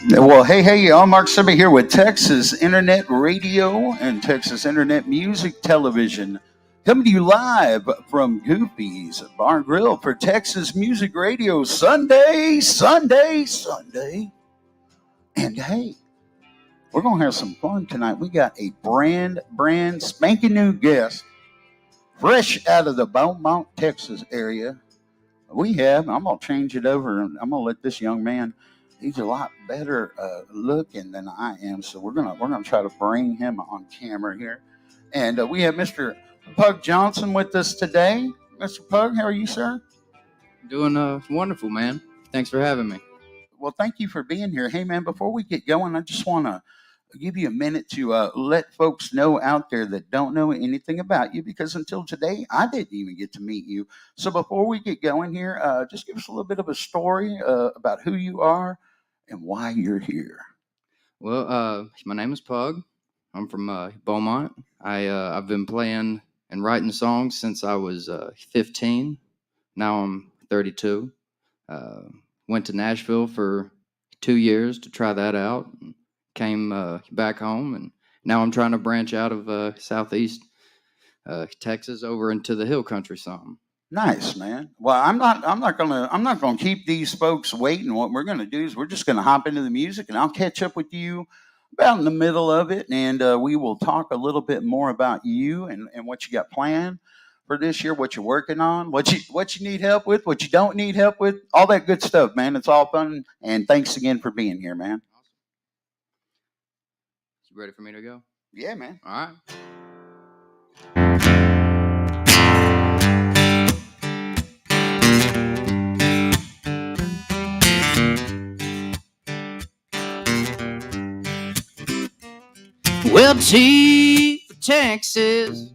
Well, hey, y'all. Mark Sebby here with Texas Internet Radio and Texas Internet Music Television. Coming to you live from Goofy's Bar and Grill for Texas Music Radio Sunday. And hey, we're going to have some fun tonight. We got a brand spanking new guest, fresh out of the Beaumont, Texas area. I'm going to change it over and I'm going to let this young man, he's a lot better looking than I am. So we're gonna try to bring him on camera here. And we have Mr. Pug Johnson with us today. Mr. Pug, how are you, sir? Doing wonderful, man. Thanks for having me. Well, thank you for being here. Hey, man, before we get going, I just want to give you a minute to let folks know out there that don't know anything about you, because until today, I didn't even get to meet you. So before we get going here, just give us a little bit of a story about who you are and why you're here. Well, my name is Pug. I'm from Beaumont. I've been playing and writing songs since I was 15. Now I'm 32. Went to Nashville for 2 years to try that out. Came back home, and now I'm trying to branch out of southeast Texas over into the hill country some. Nice, man. Well, I'm not gonna keep these folks waiting. What we're gonna do is we're just gonna hop into the music, and I'll catch up with you about in the middle of it, and we will talk a little bit more about you and what you got planned for this year, what you're working on, what you need help with, what you don't need help with, all that good stuff, man. It's all fun, and thanks again for being here, man. You ready for me to go? Yeah, man. All right. Well, T for Texas,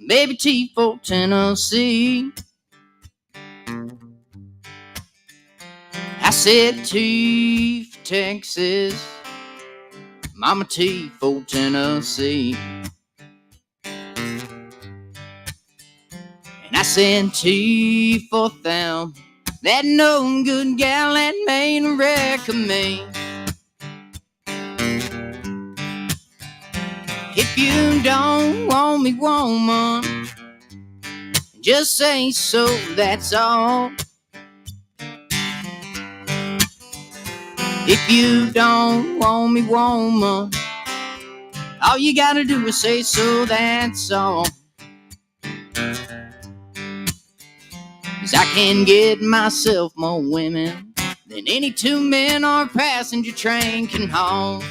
baby T for Tennessee. I said T for Texas, Mama T for Tennessee. And I said T for them, that no good gal that made a wreck of me. If you don't want me, woman, just say so, that's all. If you don't want me, woman, all you gotta do is say so, that's all. 'Cause I can get myself more women than any two men or passenger train can haul.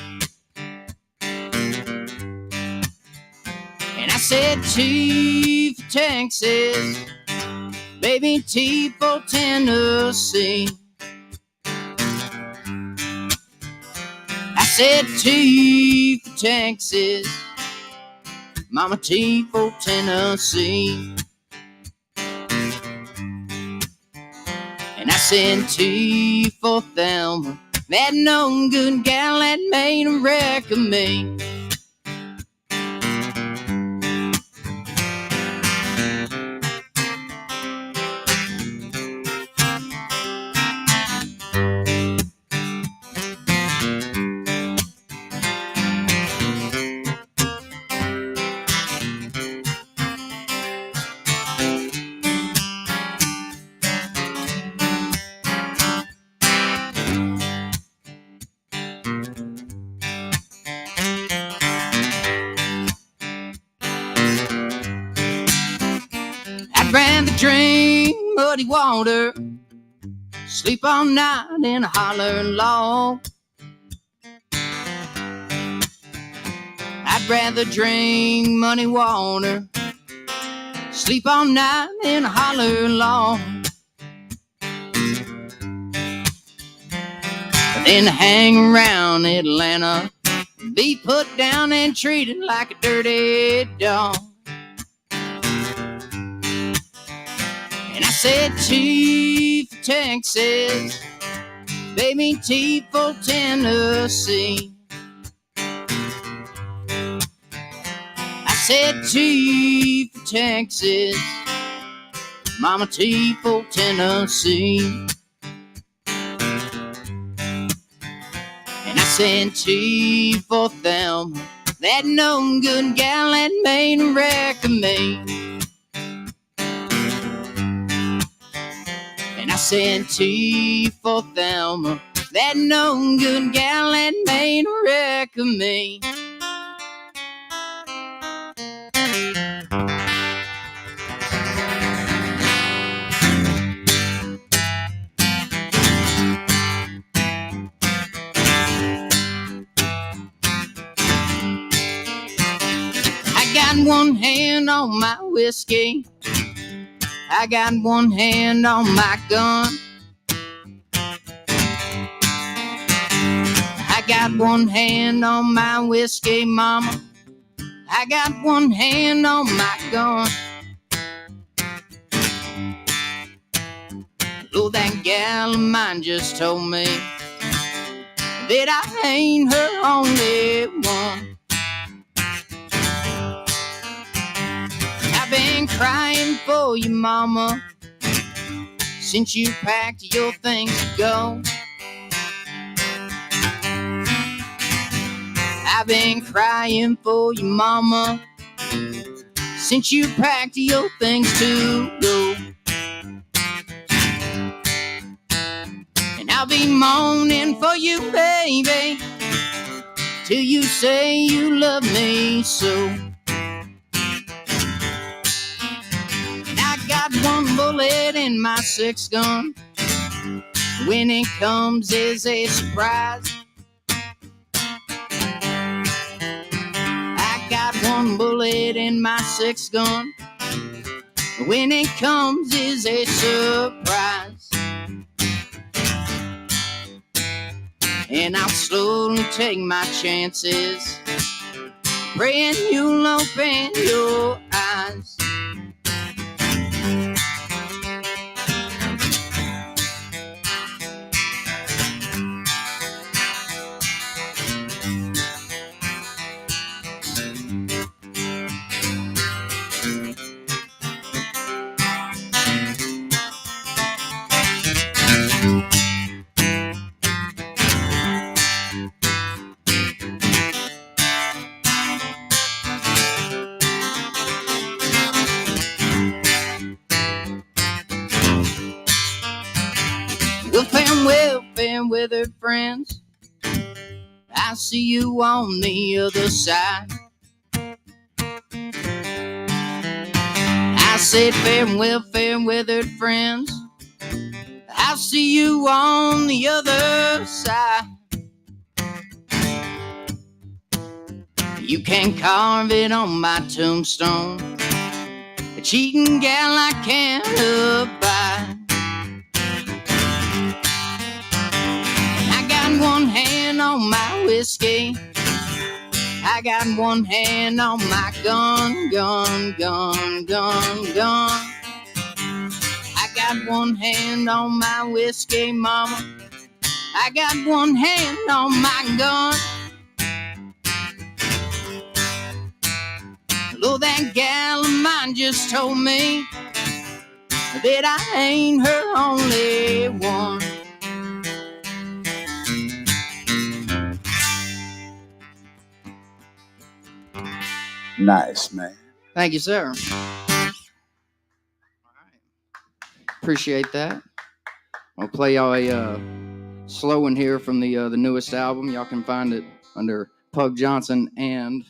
And I said T for Texas, baby T for Tennessee. I said T for Texas, Mama T for Tennessee. And I said T for Thelma, that no good gal that made a wreck of me. I'd rather drink muddy water, sleep all night in a holler log. I'd rather drink muddy water, sleep all night in a holler log, than hang around Atlanta, be put down and treated like a dirty dog. And I said T for Texas, baby T for Tennessee. I said T for Texas, Mama T for Tennessee. sent tea for them, that no good gal that made a wreck of me. And I sent tea for them, that no good gal that made a wreck of me. I got one hand on my whiskey, I got one hand on my gun, I got one hand on my whiskey, mama, I got one hand on my gun. Oh, that gal of mine just told me that I ain't her only one. I've been crying for you, mama, since you packed your things to go. I've been crying for you, mama, since you packed your things to go. And I'll be moaning for you, baby, till you say you love me so. And I got one bullet in my six gun, when it comes as a surprise. I got one bullet in my six gun, when it comes as a surprise. And I'll slowly take my chances, praying you'll open your eyes. Well, fair weathered friends, I see you on the other side. I said fair weathered friends, I see you on the other side. You can carve it on my tombstone, a cheating gal I can't abide. One hand on my whiskey, I got one hand on my gun, gun, gun, gun, gun. I got one hand on my whiskey, mama, I got one hand on my gun. Oh, that gal of mine just told me that I ain't her only one. Nice, man. Thank you, sir. Appreciate that. I'll play y'all a slow one here from the newest album. Y'all can find it under Pug Johnson and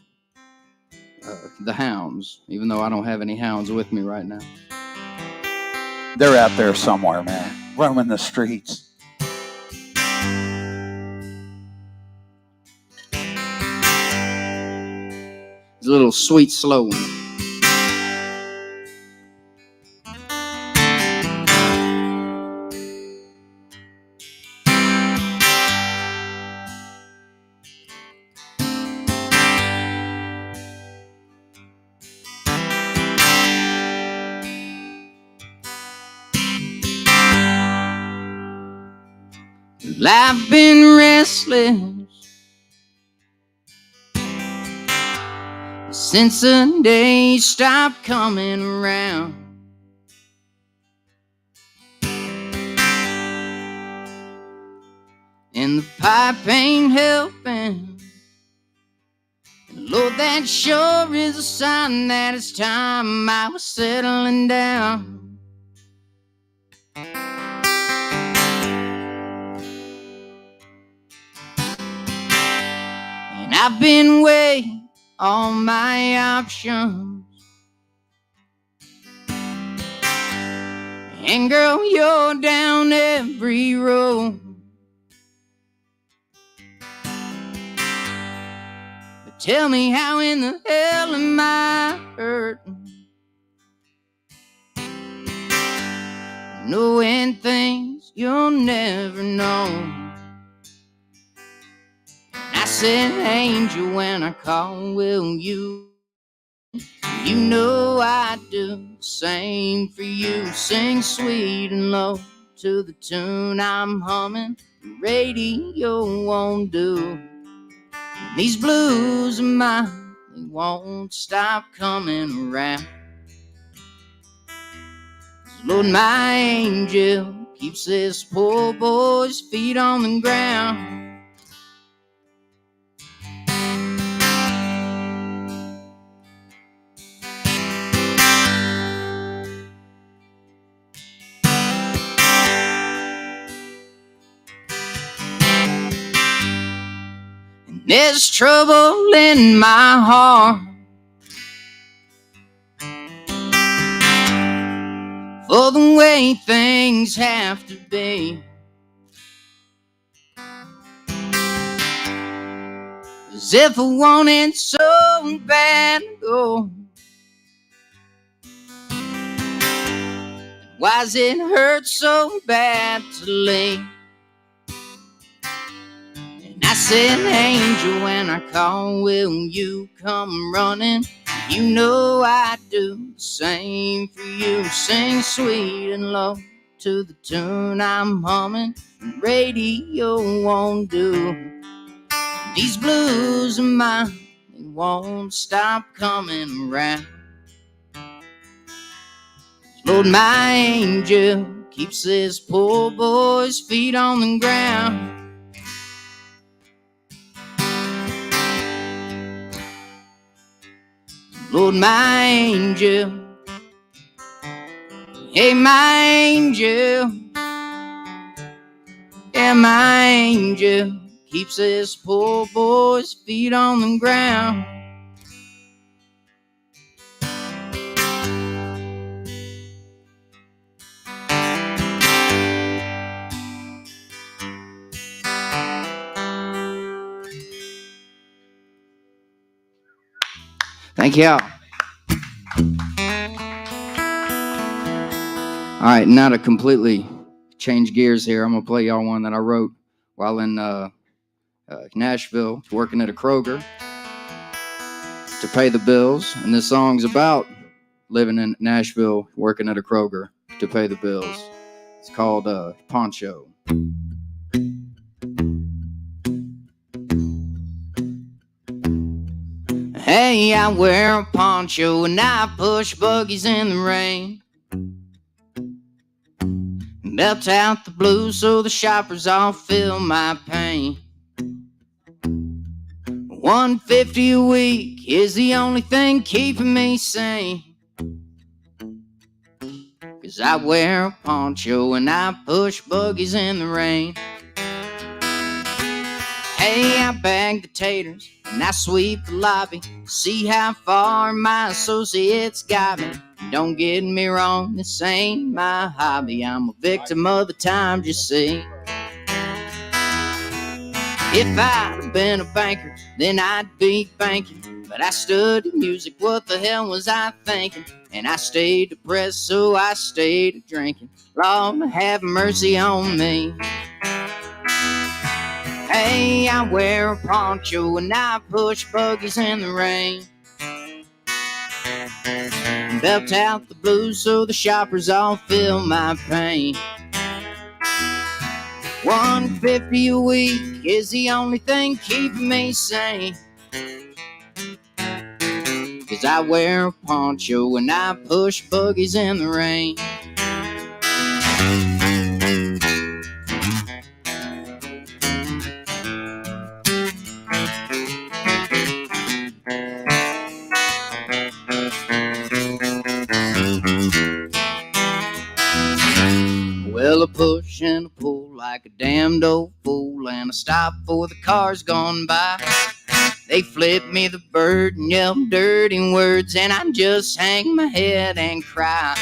the Hounds, even though I don't have any hounds with me right now. They're out there somewhere, man, roaming the streets. It's a little sweet, slow one. I've been restless since the day stopped coming around. And when the pipe ain't helping. And Lord, that sure is a sign that it's time I was settling down. And I've been weighing all my options. And girl, you're down every road. But tell me, how in the hell am I hurting? Knowing things you'll never know. I said, angel, when I call, will you? You know I do the same for you. Sing sweet and low to the tune I'm humming. The radio won't do. These blues of mine, they won't stop coming around. Lord, my angel keeps this poor boy's feet on the ground. And there's trouble in my heart for the way things have to be. 'Cause if I want it so bad, oh, why's it hurt so bad to leave? And I said, angel, when I call, will you come running? You know I do the same for you. Sing sweet and low to the tune I'm humming. The radio won't do. These blues of mine, they won't stop coming around. Lord, my angel keeps this poor boy's feet on the ground. Lord, my angel, hey, my angel, yeah, my angel keeps this poor boy's feet on the ground. Thank you. All right, now to completely change gears here, I'm going to play y'all one that I wrote while in Nashville, working at a Kroger to pay the bills. And this song's about living in Nashville, working at a Kroger to pay the bills. It's called Poncho. Hey, I wear a poncho and I push buggies in the rain. Belt out the blues so the shoppers all feel my pain. $150 a week is the only thing keeping me sane. 'Cause I wear a poncho and I push buggies in the rain. Hey, I bag the taters and I sweep the lobby. See how far my associates got me. Don't get me wrong, this ain't my hobby. I'm a victim of the times, you see. If I'd have been a banker, then I'd be banking. But I studied music, what the hell was I thinking? And I stayed depressed, so I stayed drinking. Lord, have mercy on me. Hey, I wear a poncho and I push buggies in the rain. Belt out the blues so the shoppers all feel my pain. $150 a week is the only thing keeping me sane. 'Cause I wear a poncho and I push buggies in the rain. like a damned old fool, and I stop for the cars gone by. They flip me the bird and yell dirty words, and I just hang my head and cry.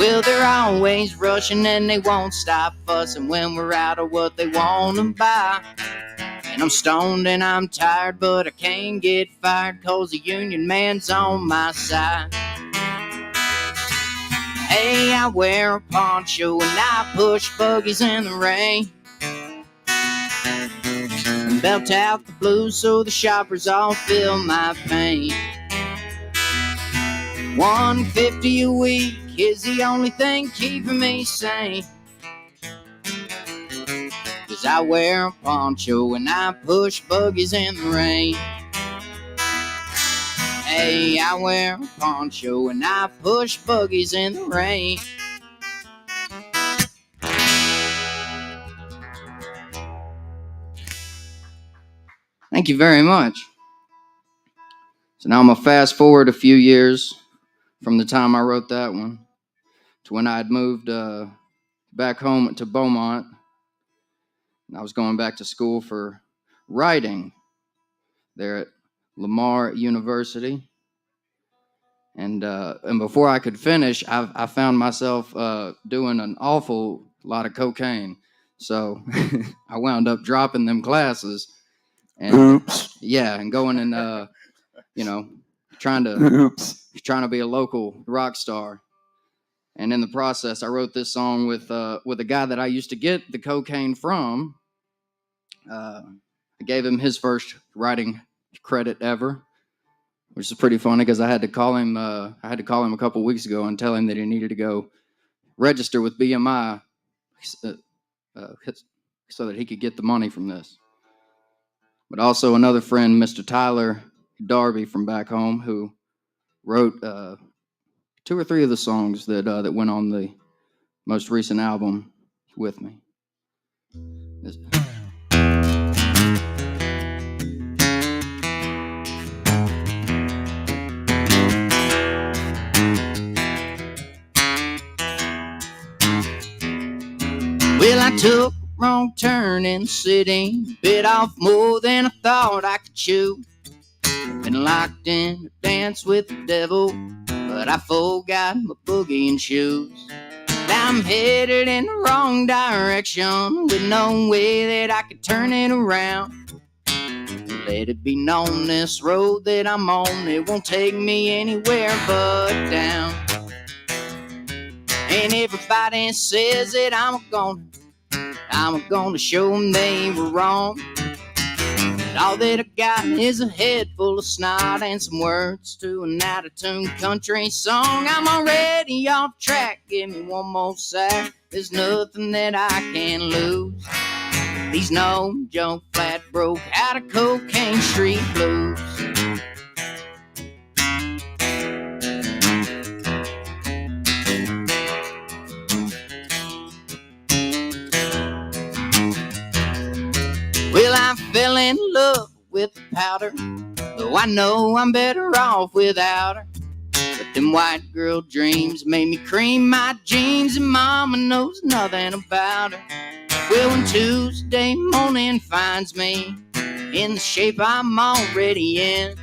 Well, they're always rushing and they won't stop fussing when we're out of what they want to buy. And I'm stoned and I'm tired, but I can't get fired 'cause the union man's on my side. Hey, I wear a poncho and I push buggies in the rain, and belt out the blues so the shoppers all feel my pain. $150 a week is the only thing keeping me sane, 'cause I wear a poncho and I push buggies in the rain. Hey, I wear a poncho and I push buggies in the rain. Thank you very much. So now I'm going to fast forward a few years from the time I wrote that one to when I had moved back home to Beaumont. And I was going back to school for writing there at Lamar University. And before I could finish, I found myself doing an awful lot of cocaine. So I wound up dropping them classes. And, Oops. Yeah, and going and trying to be a local rock star. And in the process, I wrote this song with a guy that I used to get the cocaine from. I gave him his first writing credit ever, which is pretty funny because I had to call him a couple weeks ago and tell him that he needed to go register with BMI so that he could get the money from this. But also another friend, Mr. Tyler Darby from back home, who wrote 2 or 3 of the songs that went on the most recent album with me. Well, I took a wrong turn in the city, bit off more than I thought I could chew. Been locked in a dance with the devil, but I forgot my boogie and shoes. Now I'm headed in the wrong direction with no way that I could turn it around. Let it be known, this road that I'm on, it won't take me anywhere but down. And everybody says that I'm gonna show them they were wrong. But all that I got is a head full of snot and some words to an out-of-tune country song. I'm already off track, give me one more sack. There's nothing that I can lose. These no-joke, flat broke, out of cocaine street blues. Well, I fell in love with the powder, though I know I'm better off without her. But them white girl dreams made me cream my jeans, and mama knows nothing about her. Well, when Tuesday morning finds me in the shape I'm already in,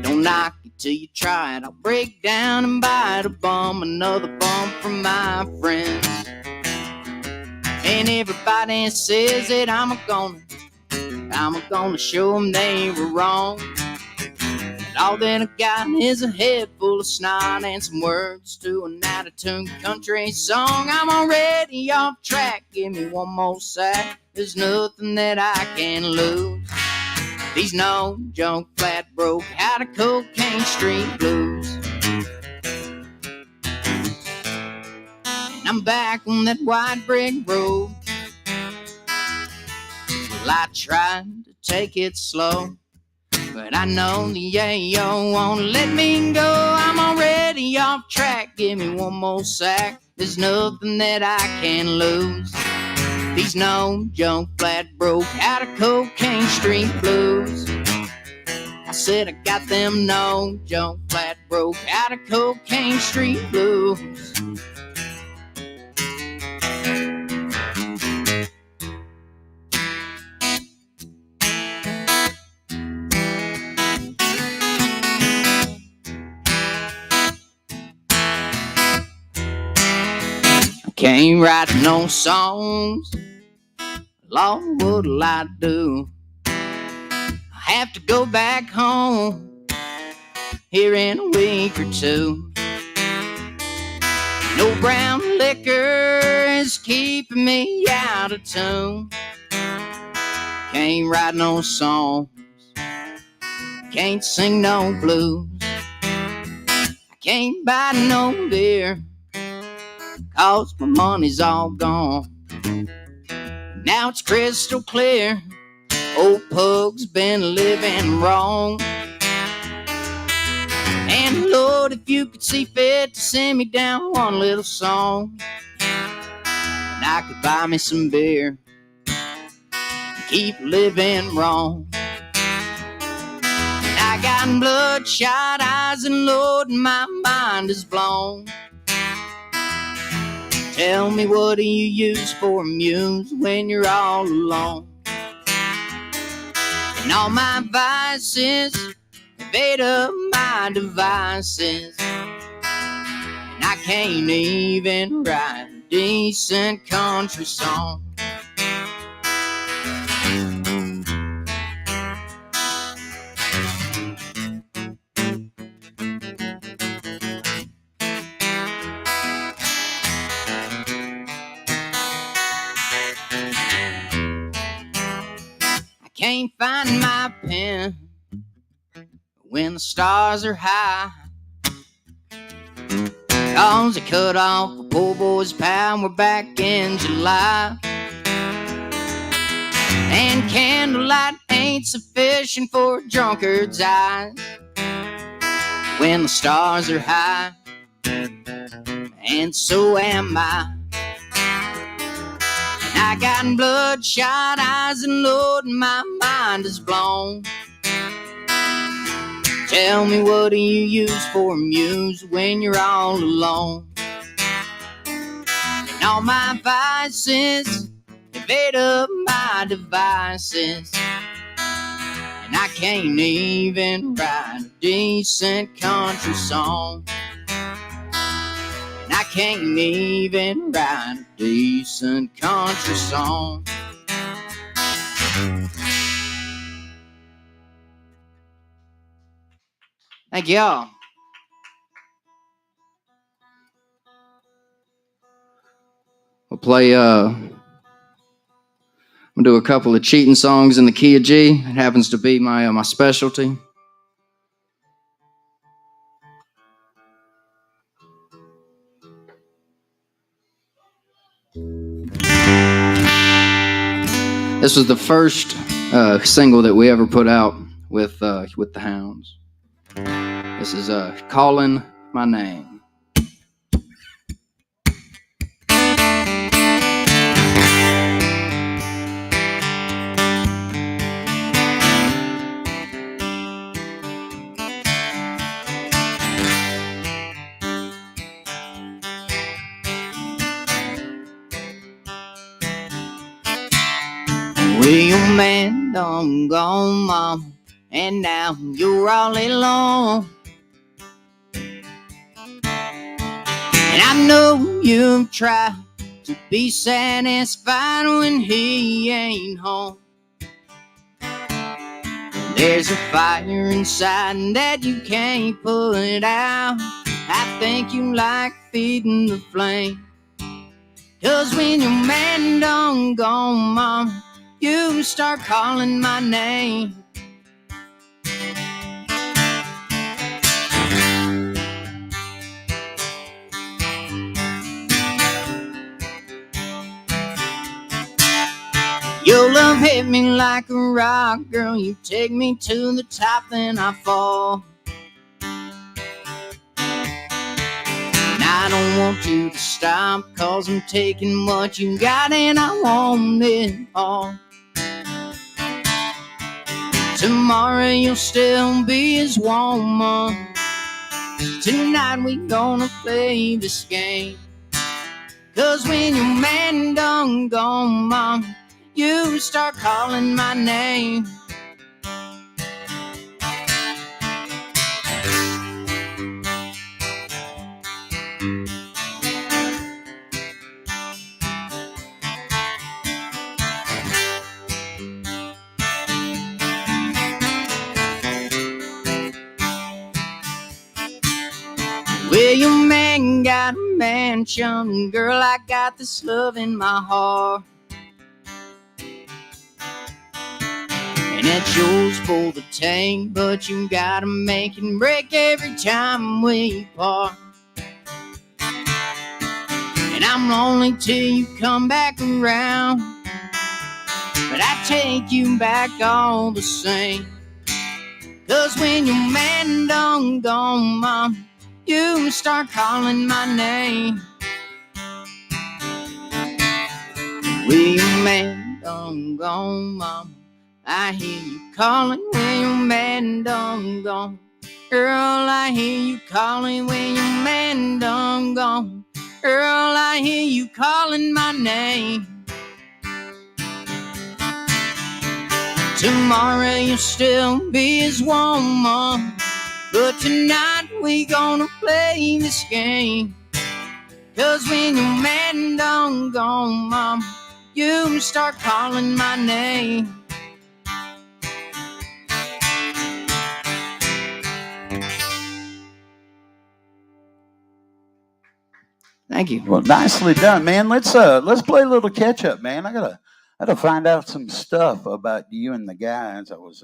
don't knock it till you try it. I'll break down and bite a bum, another bum from my friends. And everybody says that I'm gonna show them they were wrong. And all that I got is a head full of snot and some words to an out-of-tune country song. I'm already off track, give me one more sack. There's nothing that I can lose. These no-joke, flat broke, out of cocaine street blues. And I'm back on that white brick road. Well, I tried to take it slow, but I know the yayo won't let me go. I'm already off track, give me one more sack. There's nothing that I can lose. These no-joke, flat broke, out of cocaine street blues. I said I got them no-joke, flat broke, out of cocaine street blues. Can't write no songs, Lord, what'll I do? I have to go back home here in a week or two. No brown liquor is keeping me out of tune. Can't write no songs, can't sing no blues. I can't buy no beer, 'cause my money's all gone. Now it's crystal clear, old Pug's been living wrong. And Lord, if you could see fit to send me down one little song, and I could buy me some beer and keep living wrong. And I got bloodshot eyes, and Lord, my mind is blown. Tell me, what do you use for a muse when you're all alone? And all my vices have ate up my devices, and I can't even write a decent country song. I can't find my pen when the stars are high, 'cause they cut off a poor boy's power back in July. And candlelight ain't sufficient for a drunkard's eyes when the stars are high, and so am I. And I got bloodshot eyes, and Lord, my mind is blown. Tell me, what do you use for a muse when you're all alone? And all my vices have ate up my devices, and I can't even write a decent country song. And I can't even write a decent country song. Thank y'all. We'll play, we'll do a couple of cheating songs in the key of G. It happens to be my specialty. This was the first single that we ever put out with the Hounds. This is Calling My Name. Well, your man done gone, mama, and now you're all alone. And I know you've tried to be satisfied when he ain't home. There's a fire inside that you can't put out. I think you like feeding the flame, 'cause when your man done gone, mama, you start calling my name. Your love hit me like a rock, girl. You take me to the top, then I fall. And I don't want you to stop, 'cause I'm taking what you got and I want it all. Tomorrow you'll still be his woman. Tonight we gonna play this game, 'cause when your man done gone, mom, you start calling my name. Well, your man got a mansion, girl, I got this love in my heart. And it's yours for the tank, but you gotta make it break every time we part. And I'm lonely till you come back around, but I take you back all the same. 'Cause when your man done gone, mom, you start calling my name. When your man done gone, mom, I hear you calling when your man done gone. Girl, I hear you calling when your man done gone. Girl, I hear you calling my name. Tomorrow you'll still be his woman, but tonight we gonna play this game. 'Cause when your man done gone, mom, you start calling my name. Thank you. Well, nicely done, man. Let's play a little catch up, man. I gotta find out some stuff about you and the guys. I was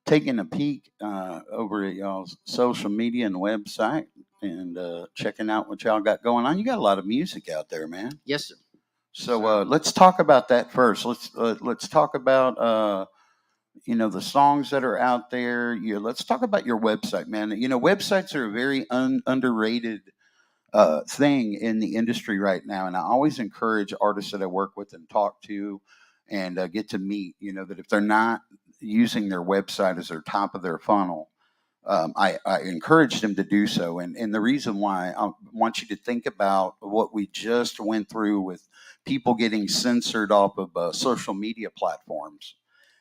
taking a peek over at y'all's social media and website and checking out what y'all got going on. You got a lot of music out there, man. Yes, sir. So let's talk about that first. Let's talk about the songs that are out there. Let's talk about your website, man. Websites are a very underrated thing in the industry right now, and I always encourage artists that I work with and talk to and get to meet. That if they're not using their website as their top of their funnel, I encourage them to do so. And the reason why, I want you to think about what we just went through with people getting censored off of social media platforms.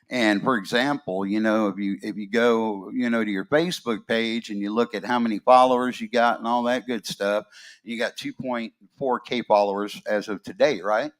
And for example, if you go, to your Facebook page and you look at how many followers you got and all that good stuff, you got 2.4K followers as of today, right?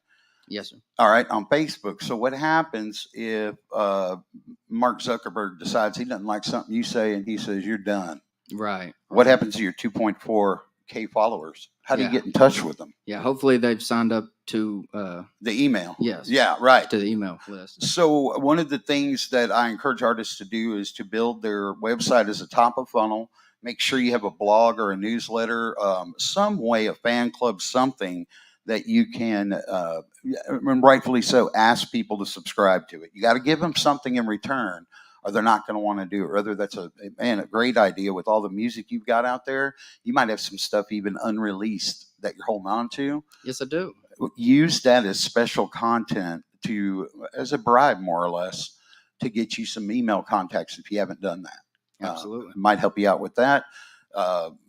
Yes, sir. All right, on Facebook. So what happens if Mark Zuckerberg decides he doesn't like something you say and he says you're done? Right. What happens to your 2.4K followers? How do you Yeah. get in touch with them? Yeah, hopefully they've signed up to The email. yes. Yeah, right. To the email list. So one of the things that I encourage artists to do is to build their website as a top of funnel. Make sure you have a blog or a newsletter, some way, a fan club, something that you can, and rightfully so, ask people to subscribe to it. You got to give them something in return, or they're not going to want to do it. Whether that's a great idea with all the music you've got out there. You might have some stuff even unreleased that you're holding on to. Yes, I do. Use that as special content as a bribe, more or less, to get you some email contacts if you haven't done that. Absolutely. Might help you out with that.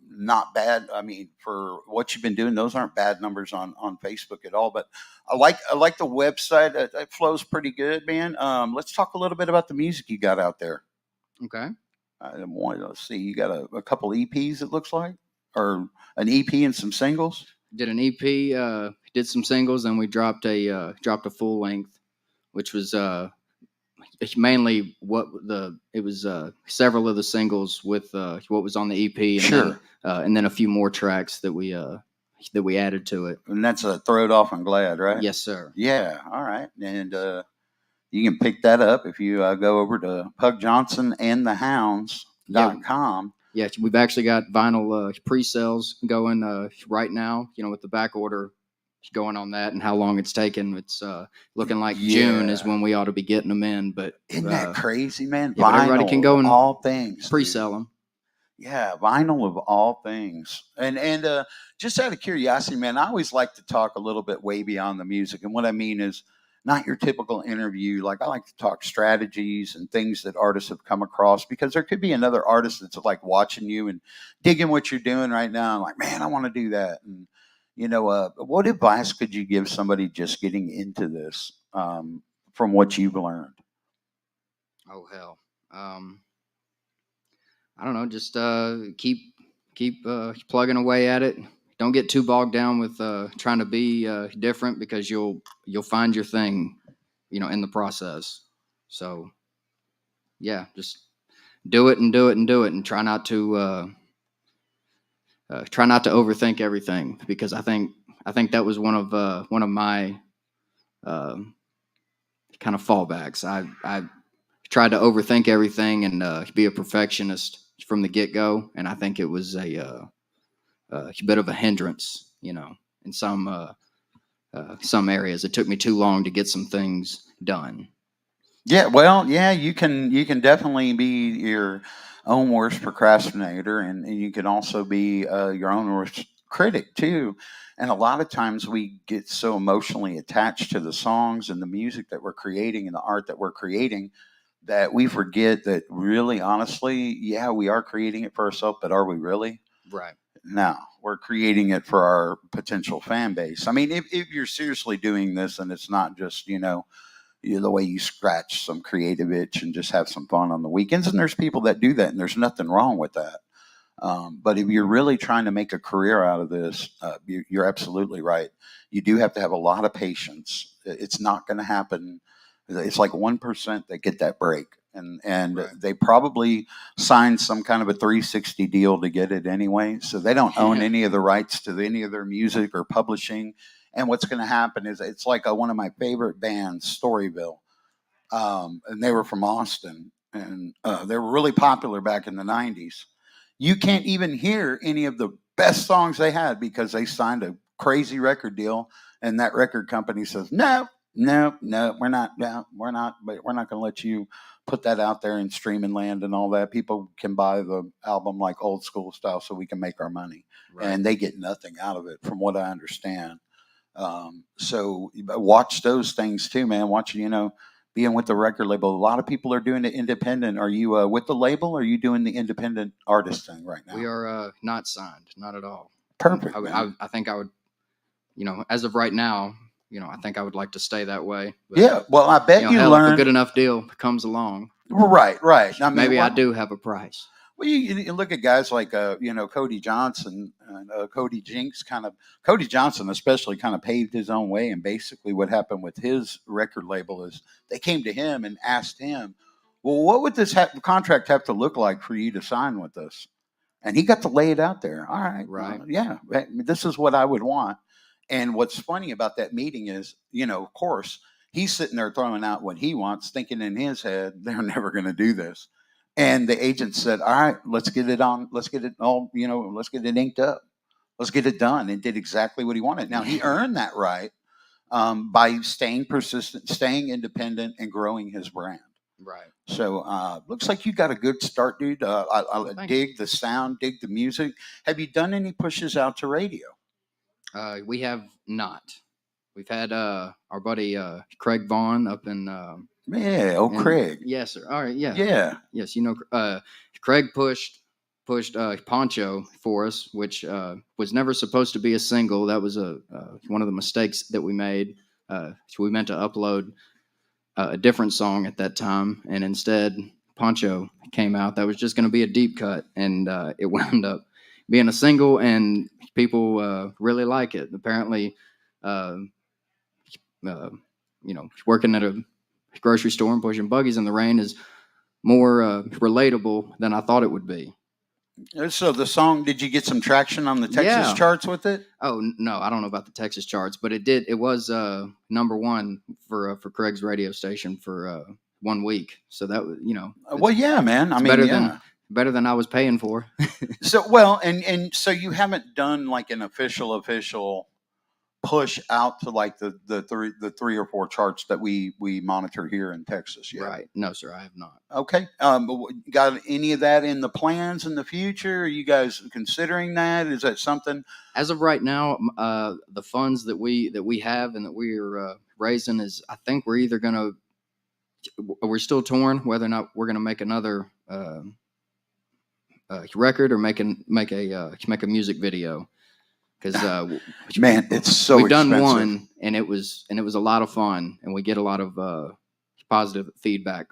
Not bad. I mean, for what you've been doing, those aren't bad numbers on Facebook at all. But I like the website. It flows pretty good, man. Let's talk a little bit about the music you got out there. Okay. Let's see. You got a couple EPs, it looks like, or an EP and some singles. Did an EP, did some singles, and we dropped a full length, which was mainly several of the singles with what was on the EP, and Sure. then a few more tracks that we added to it. And that's a Throw It Off and Glad, right? Yes, sir. Yeah. All right. And you can pick that up if you go over to PugJohnsonandtheHounds.com. Yeah, we've actually got vinyl pre-sales going right now, with the back order going on that and how long it's taken. It's looking like June is when we ought to be getting them in. But isn't that crazy, man? Yeah, vinyl, everybody can go and all things pre-sell them. Yeah, vinyl of all things. And just out of curiosity, man, I always like to talk a little bit way beyond the music. And what I mean is not your typical interview. Like, I like to talk strategies and things that artists have come across, because there could be another artist that's like watching you and digging what you're doing right now. And like, man, I want to do that. And, what advice could you give somebody just getting into this from what you've learned? Oh, hell. I don't know. Just keep plugging away at it. Don't get too bogged down with trying to be different, because you'll find your thing, in the process. So, yeah, just do it and do it and do it, and try not to try not to overthink everything, because I think that was one of my kind of fallbacks. I tried to overthink everything and be a perfectionist from the get go, and I think it was a bit of a hindrance, in some areas. It took me too long to get some things done. Yeah, well, yeah, you can definitely be your own worst procrastinator, and you can also be your own worst critic too. And a lot of times we get so emotionally attached to the songs and the music that we're creating and the art that we're creating that we forget that really, honestly, yeah, we are creating it for ourselves, but are we really? Right. No, we're creating it for our potential fan base. I mean, if you're seriously doing this and it's not just, the way you scratch some creative itch and just have some fun on the weekends. And there's people that do that, and there's nothing wrong with that. But if you're really trying to make a career out of this, you're absolutely right. You do have to have a lot of patience. It's not going to happen. It's like 1% that get that break. And Right. they probably signed some kind of a 360 deal to get it anyway. So they don't own any of the rights to any of their music or publishing. And what's going to happen is it's like one of my favorite bands, Storyville, and they were from Austin, and they were really popular back in the '90s. You can't even hear any of the best songs they had because they signed a crazy record deal, and that record company says, "No, no, no, we're not, no, but we're not going to let you put that out there in streaming land and all that. People can buy the album like old school style, so we can make our money." Right. And they get nothing out of it, from what I understand. So watch those things too, man. Watch, being with the record label. A lot of people are doing the independent. Are you with the label? Or are you doing the independent artist thing right now? We are not signed, not at all. Perfect. I think I would, as of right now, I think I would like to stay that way. But, yeah. Well, I bet you hell, if a learned. good enough deal comes along, Right. I mean, maybe I do have a price. Well, you look at guys like Cody Johnson and Cody Jinks. Cody Johnson especially kind of paved his own way, and basically what happened with his record label is they came to him and asked him, "Well, what would this contract have to look like for you to sign with us?" And he got to lay it out there. All right, Right. yeah, this is what I would want. And what's funny about that meeting is, of course, he's sitting there throwing out what he wants, thinking in his head, they're never going to do this. And the agent said, "All right, let's get it on. Let's get it all. Let's get it inked up. Let's get it done." And did exactly what he wanted. Now he earned that right by staying persistent, staying independent, and growing his brand. Right. So looks like you got a good start, dude. I dig the sound, dig the music. Have you done any pushes out to radio? We have not. We've had our buddy Craig Vaughn up in. Craig. Yes, sir. All right. Yeah. Yeah. Yes, Craig pushed Poncho for us, which was never supposed to be a single. That was one of the mistakes that we made. So we meant to upload a different song at that time, and instead Poncho came out. That was just going to be a deep cut, and it wound up being a single, and people really like it. Apparently, working at a grocery store and pushing buggies in the rain is more relatable than I thought it would be. So the song, did you get some traction on the Texas charts with it? Oh no, I don't know about the Texas charts, but it did. It was number one for Craig's radio station for 1 week. So that was, well, yeah, man. I mean, better than I was paying for. So and so you haven't done like an official push out to like the three or four charts that we monitor here in Texas yet? Right. No, sir, I have not. Okay. Got any of that in the plans in the future? Are you guys considering that? Is that something? As of right now, the funds that we have and that we're raising is, I think we're either we're still torn whether or not we're going to make another record or make a music video. Because man, it's so we've expensive. done one, and it was a lot of fun, and we get a lot of positive feedback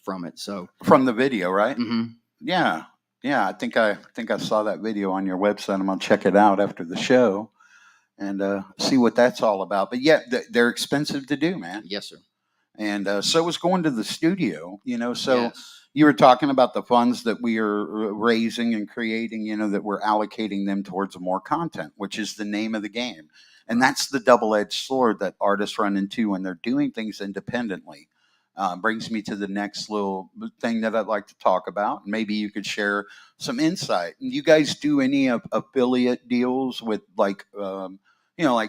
from it. So from the video, right? Mm-hmm. Yeah. I think I saw that video on your website. I'm gonna check it out after the show and see what that's all about. But yeah, they're expensive to do, man. Yes, sir. And so was going to the studio, so Yes. you were talking about the funds that we are raising and creating, that we're allocating them towards more content, which is the name of the game. And Right. that's the double-edged sword that artists run into when they're doing things independently. Brings me to the next little thing that I'd like to talk about. Maybe you could share some insight. You guys do any affiliate deals with like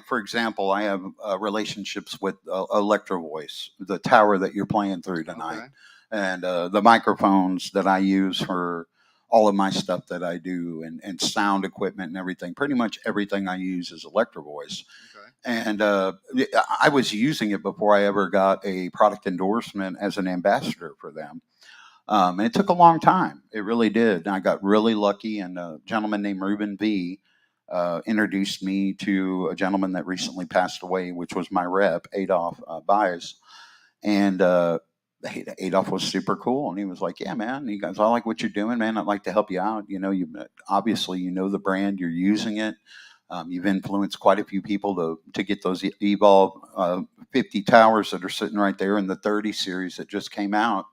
for example, I have relationships with Electro Voice, the tower that you're playing through tonight, Okay. and the microphones that I use for all of my stuff that I do, and sound equipment and everything. Pretty much everything I use is Electro Voice. Okay. And I was using it before I ever got a product endorsement as an ambassador for them. And it took a long time. It really did. And I got really lucky, and a gentleman named Ruben V. Introduced me to a gentleman that recently passed away, which was my rep, Adolph Baez. And Adolph was super cool, and he was like, "Yeah, man." And he goes, "I like what you're doing, man. I'd like to help you out. You obviously the brand, you're using it. You've influenced quite a few people to get those Evolve 50 towers that are sitting right there in the 30 series that just came out."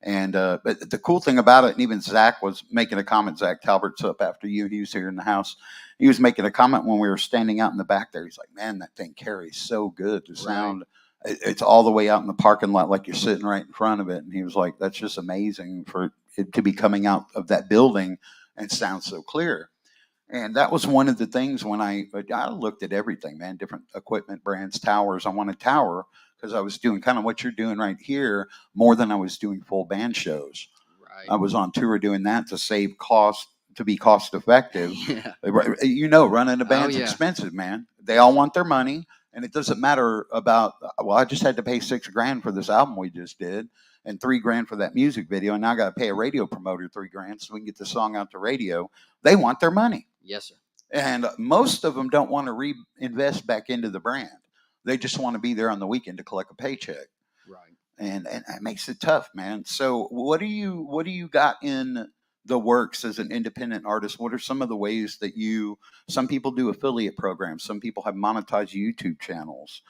And but the cool thing about it, and even Zach was making a comment. Zach Talbert's up after you. He was here in the house. He was making a comment when we were standing out in the back there. He's like, "Man, that thing carries so good. The sound, it's all the way out in the parking lot, like you're sitting right in front of it." And he was like, "That's just amazing for it to be coming out of that building and sound so clear." And that was one of the things when I looked at everything, man, different equipment brands, towers. I want a tower because I was doing kind of what you're doing right here more than I was doing full band shows. Right. I was on tour doing that to save cost, to be cost effective. Yeah. Running a Oh band's yeah. expensive, man. They all want their money, and it doesn't matter about. Well, I just had to pay $6,000 for this album we just did, and $3,000 for that music video, and now I got to pay a radio promoter $3,000 so we can get the song out to radio. They want their money. Yes, sir. And most of them don't want to reinvest back into the brand. They just want to be there on the weekend to collect a paycheck. Right. And it makes it tough, man. So what do you got in the works as an independent artist? What are some of the ways that some people do affiliate programs, some people have monetized YouTube channels,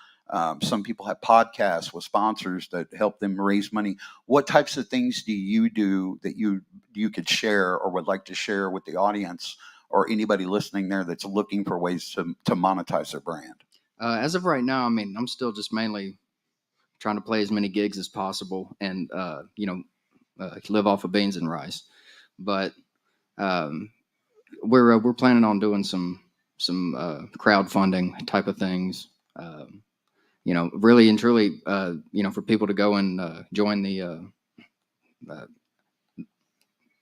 some people have podcasts with sponsors that help them raise money. What types of things do you do that you could share or would like to share with the audience or anybody listening there that's looking for ways to monetize their brand? As of right now, I mean, I'm still just mainly trying to play as many gigs as possible and live off of beans and rice. But um, we're planning on doing some crowdfunding type of things. Really and truly, for people to go and join uh,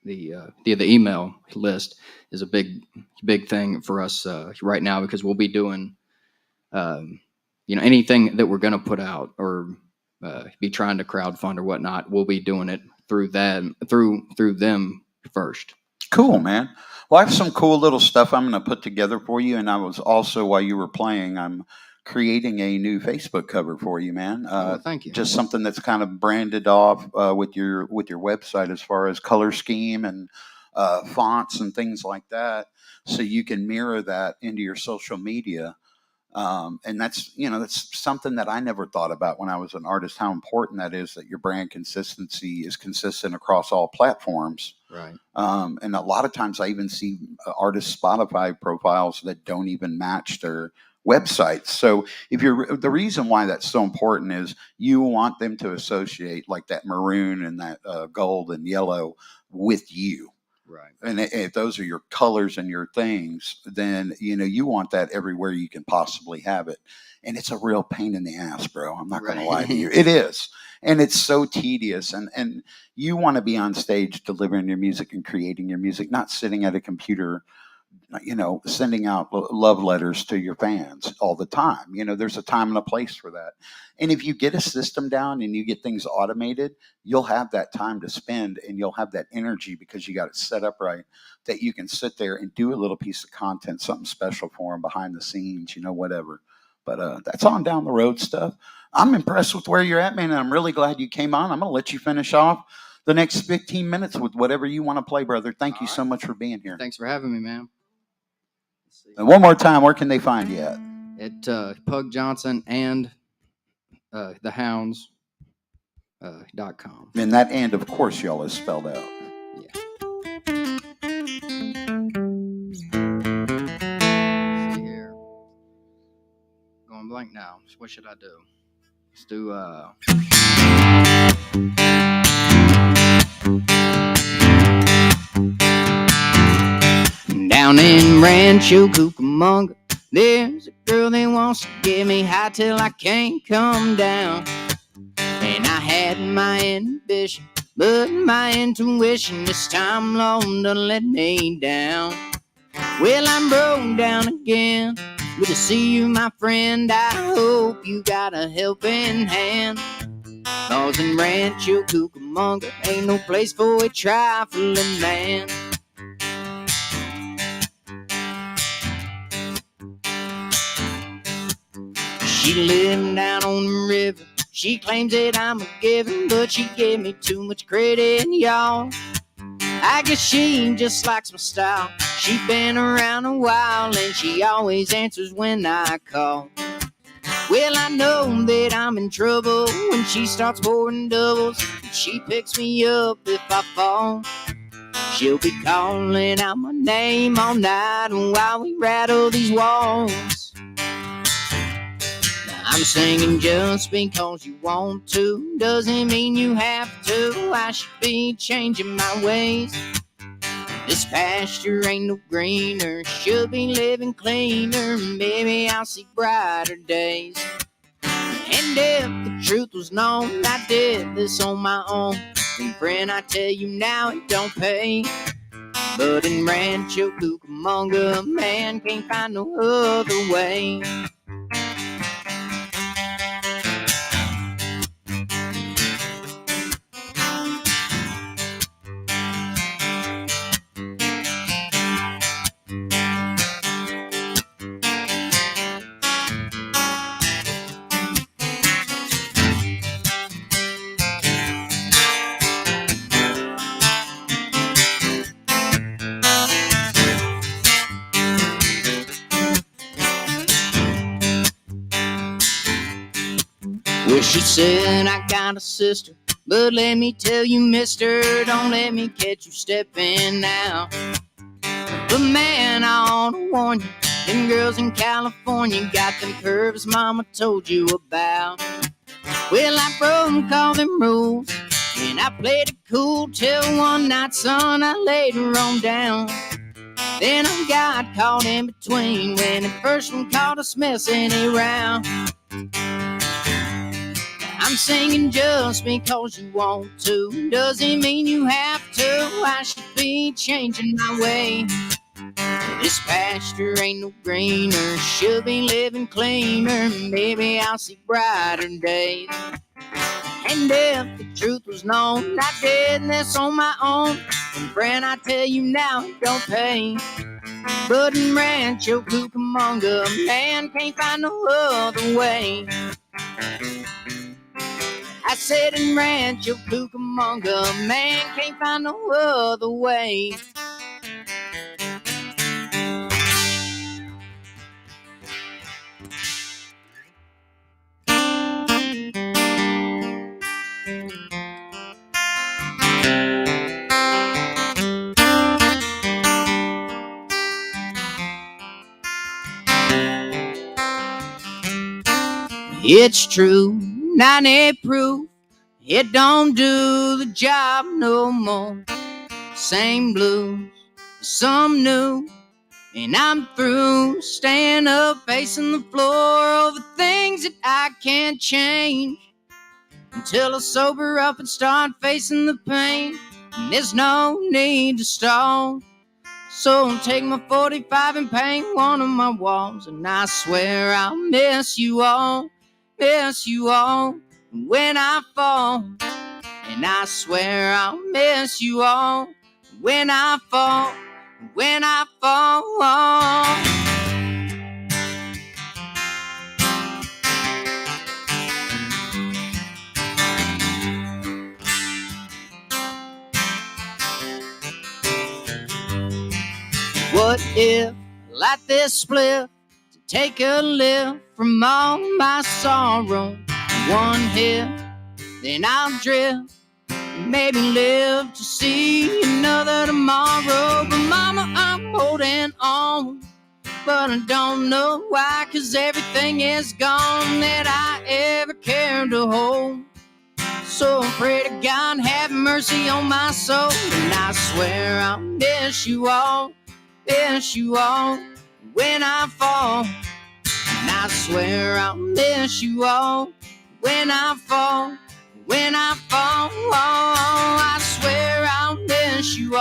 the email list is a big thing for us right now because we'll be doing anything that we're going to put out or be trying to crowdfund or whatnot. We'll be doing it through them first. Cool, man. Well, I have some cool little stuff I'm going to put together for you. And I was also, while you were playing, I'm creating a new Facebook cover for you, man. Thank you. Just something that's kind of branded off with your website as far as color scheme and fonts and things like that, so you can mirror that into your social media. And that's something that I never thought about when I was an artist, how important that is, that your brand consistency is consistent across all platforms. Right. And a lot of times I even see artist Spotify profiles that don't even match their websites. So the reason why that's so important is you want them to associate like that maroon and that gold and yellow with you. Right. And if those are your colors and your things, then you want that everywhere you can possibly have it. And it's a real pain in the ass, bro. I'm not going to lie to you. It is. And it's so tedious. And you want to be on stage delivering your music and creating your music, not sitting at a computer, sending out love letters to your fans all the time. There's a time and a place for that. And if you get a system down and you get things automated, you'll have that time to spend and you'll have that energy because you got it set up right, that you can sit there and do a little piece of content, something special for them behind the scenes, whatever. But that's on down the road stuff. I'm impressed with where you're at, man. And I'm really glad you came on. I'm going to let you finish off the next 15 minutes with whatever you want to play, brother. Thank you so much for being here. Thanks for having me, man. And one more time, where can they find you at? At Pug Johnson and the Hounds .com. And that "and" of course y'all is spelled out. Yeah. See here. Going blank now. What should I do? Let's do down in Rancho Cucamonga, there's a girl that wants to get me high till I can't come down. And I had my ambition, but my intuition this time long done let me down. Well, I'm broke down again. Good to see you, my friend. I hope you got a helping hand. 'Cause in Rancho Cucamonga ain't no place for a trifling man. She living down on the river. She claims that I'm a giving, but she gave me too much credit, y'all. I guess she just likes my style. She been around a while and she always answers when I call. Well, I know that I'm in trouble when she starts pouring doubles. She picks me up if I fall. She'll be calling out my name all night while we rattle these walls. I'm singing just because you want to, doesn't mean you have to. I should be changing my ways. This pasture ain't no greener, should be living cleaner. Maybe I'll see brighter days. And if the truth was known, I did this on my own. And friend, I tell you now, it don't pay. But in Rancho Cucamonga, a man can't find no other way. Well, she said I got a sister, but let me tell you, mister, don't let me catch you stepping out. But man, I ought to warn you, them girls in California got them curves mama told you about. Well, I broke all them rules, and I played it cool till one night, son, I laid her on down. Then I got caught in between when the first one caught us messing around. I'm singing just because you want to, doesn't mean you have to. I should be changing my way. This pasture ain't no greener, should be living cleaner. Maybe I'll see brighter days. And if the truth was known, I did this on my own. And friend, I tell you now, it don't pay. But in Rancho Cucamonga, a man can't find no other way. I said in Rancho Cucamonga, a man can't find no other way. It's true, 90 proof, it don't do the job no more. Same blues, some new, and I'm through staying up facing the floor over things that I can't change. Until I sober up and start facing the pain, and there's no need to stall. So I'll take my 45 and paint one of my walls, and I swear I'll miss you all when I fall. And I swear I'll miss you all when I fall. What if I light this spliff to take a lift from all my sorrow? One hit, then I'll drift, maybe live to see another tomorrow. But mama, I'm holding on, but I don't know why, 'cause everything is gone that I ever cared to hold. So I pray to God, have mercy on my soul. And I swear I'll miss you all when I fall. And I swear I'll miss you all when I fall. When I fall, I swear I'll miss you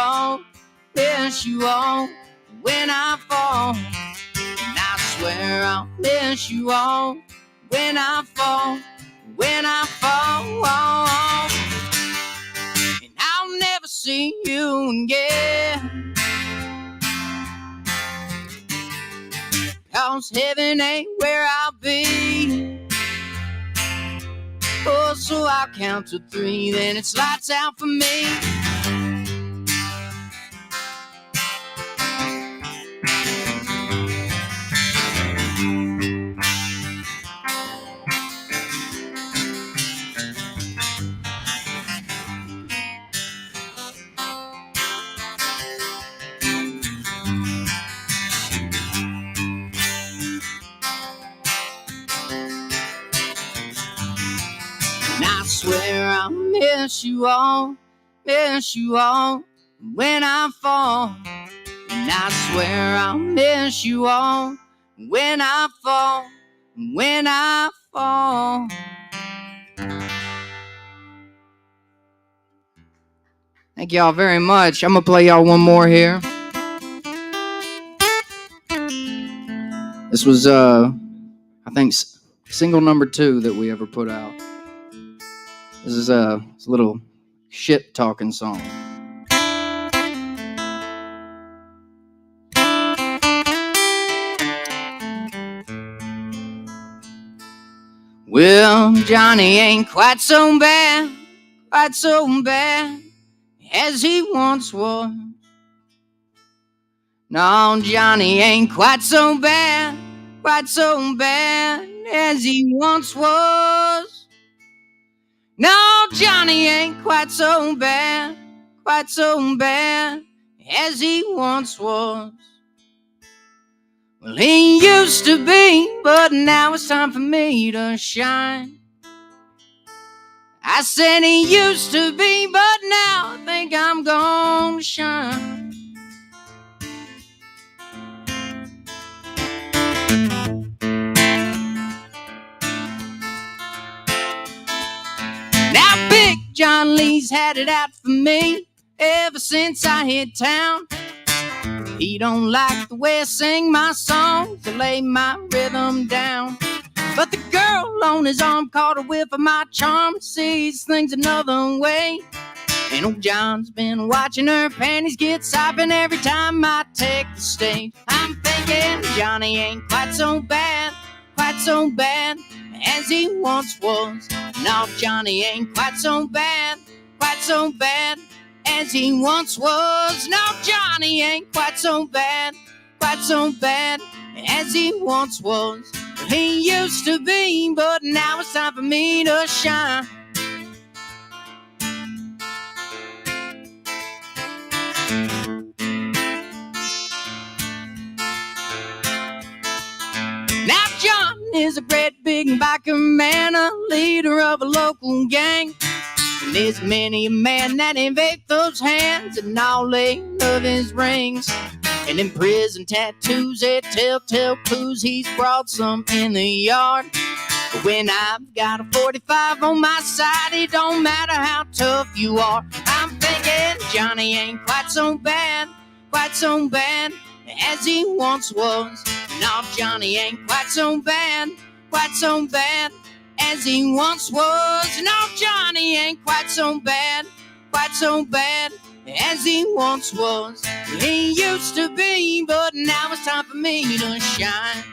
all when I fall. And I swear I'll miss you all when I fall. When I fall, and I'll never see you again, 'cause heaven ain't where I'll be. Oh, so I'll count to 3, then it's lights out for me. And I swear I'll miss you all when I fall. And I swear I'll miss you all when I fall. When I fall. Thank y'all very much. I'm gonna play y'all one more here. This was I think single number 2 that we ever put out. This is a little shit talking song. Well, Johnny ain't quite so bad as he once was. No, Johnny ain't quite so bad as he once was. No, Johnny ain't quite so bad as he once was. Well, he used to be, but now it's time for me to shine. I said he used to be, but now I think I'm gonna shine. Now Big John Lee's had it out for me ever since I hit town. He don't like the way I sing my songs to lay my rhythm down. But the girl on his arm caught a whiff of my charm, sees things another way. And old John's been watching her panties get sopping every time I take the stage. I'm thinking Johnny ain't quite so bad as he once was. No, Johnny ain't quite so bad as he once was. No, Johnny ain't quite so bad as he once was. He used to be, but now it's time for me to shine. Now John is a great big biker man, a leader of a local gang. And there's many a man that invade those hands and all 8 of his rings. And in prison tattoos at telltale clues, he's brought some in the yard. But when I've got a 45 on my side, it don't matter how tough you are. I'm thinking Johnny ain't quite so bad as he once was. No, Johnny ain't quite so bad as he once was. No, Johnny ain't quite so bad as he once was. He used to be, but now it's time for me to shine.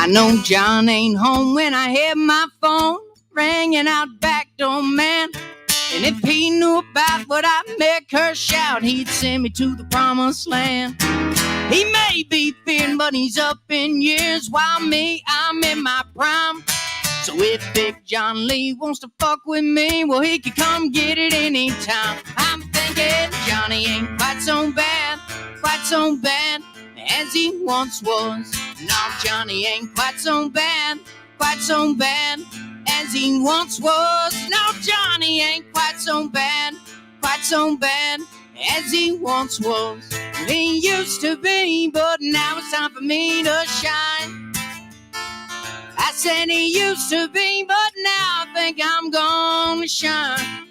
know John ain't home when I hear my phone ringing out back door, man. And if he knew about what I make her shout, he'd send me to the promised land. He may be thin, but he's up in years, while me, I'm in my prime. So if Big John Lee wants to fuck with me, well, he can come get it anytime. I'm thinking Johnny ain't quite so bad as he once was. No, Johnny ain't quite so bad as he once was. No, Johnny ain't quite so bad as he once was. He used to be, but now it's time for me to shine. I said he used to be, but now I think I'm gonna shine.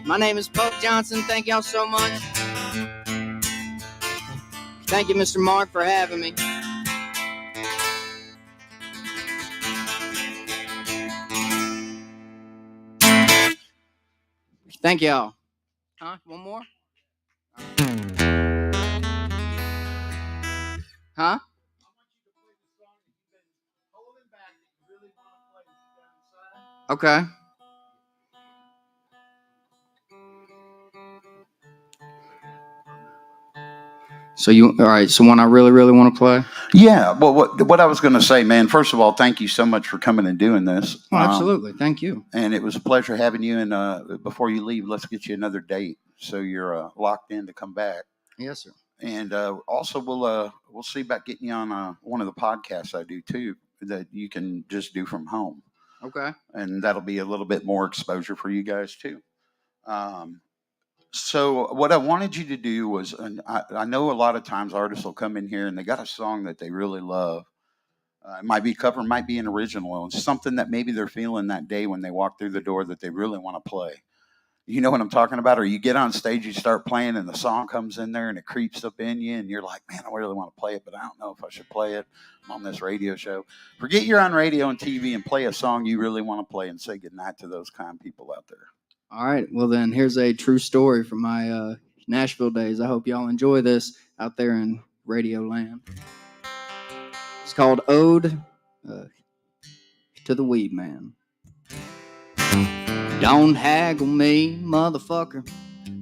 My name is Pope Johnson. Thank y'all so much. Thank you, Mr. Mark, for having me. Thank y'all. Huh? One more? Huh? Okay. So all right, so one I really, really want to play? Yeah, well, what I was going to say, man, first of all, thank you so much for coming and doing this. Oh, absolutely. Thank you. And it was a pleasure having you. And before you leave, let's get you another date so you're locked in to come back. Yes, sir. And also, we'll see about getting you on one of the podcasts I do, too, that you can just do from home. Okay. And that'll be a little bit more exposure for you guys, too. So what I wanted you to do was, and I know a lot of times artists will come in here and they got a song that they really love. It might be cover, might be an original, and something that maybe they're feeling that day when they walk through the door that they really want to play. You know what I'm talking about? Or you get on stage, you start playing, and the song comes in there and it creeps up in you, and you're like, man, I really want to play it, but I don't know if I should play it. I'm on this radio show. Forget you're on radio and TV and play a song you really want to play and say goodnight to those kind people out there. All right. Well, then here's a true story from my Nashville days. I hope y'all enjoy this out there in Radio Land. It's called Ode to the Weed Man. Don't haggle me, motherfucker.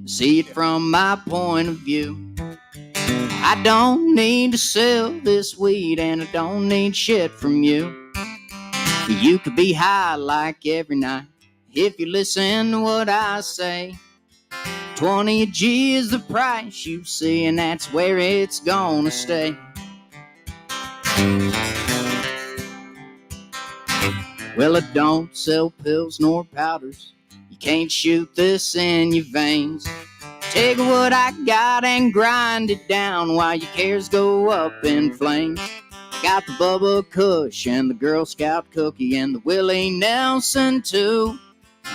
See it from my point of view. I don't need to sell this weed, and I don't need shit from you. You could be high like every night if you listen to what I say. 20 a G is the price you see, and that's where it's gonna stay. Well, I don't sell pills nor powders. You can't shoot this in your veins. Take what I got and grind it down while your cares go up in flames. Got the Bubba Kush and the Girl Scout cookie and the Willie Nelson too.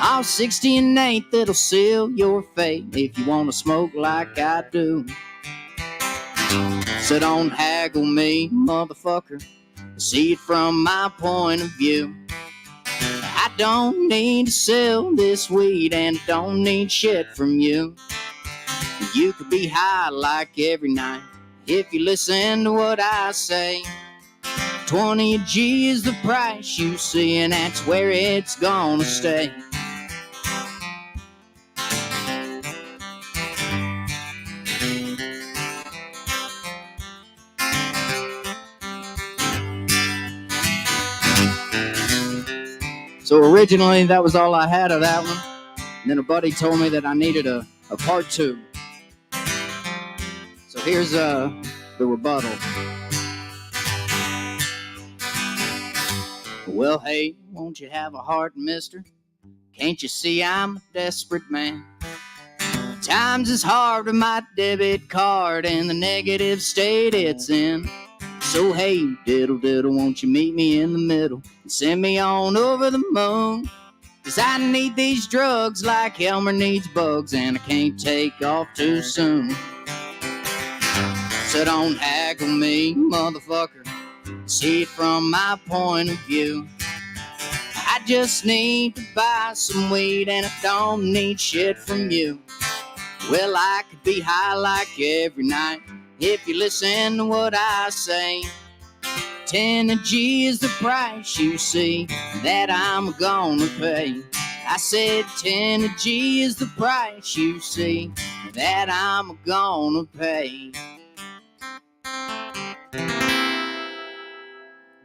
All 60 and 8 that'll seal your fate if you want to smoke like I do. So don't haggle me, motherfucker. See it from my point of view. I don't need to sell this weed, and I don't need shit from you. You could be high like every night if you listen to what I say. 20 a G is the price you see, and that's where it's gonna stay. So originally that was all I had of that one. And then a buddy told me that I needed a part 2. So here's the rebuttal. Well, hey, won't you have a heart, mister? Can't you see I'm a desperate man? Times is hard with my debit card and the negative state it's in. So hey, diddle diddle, won't you meet me in the middle and send me on over the moon? 'Cause I need these drugs like Elmer needs bugs, and I can't take off too soon. So don't haggle me, motherfucker. See it from my point of view. I just need to buy some weed, and I don't need shit from you. Well, I could be high like every night if you listen to what I say. 10G is the price you see that I'm gonna pay. I said 10G is the price you see that I'm gonna pay.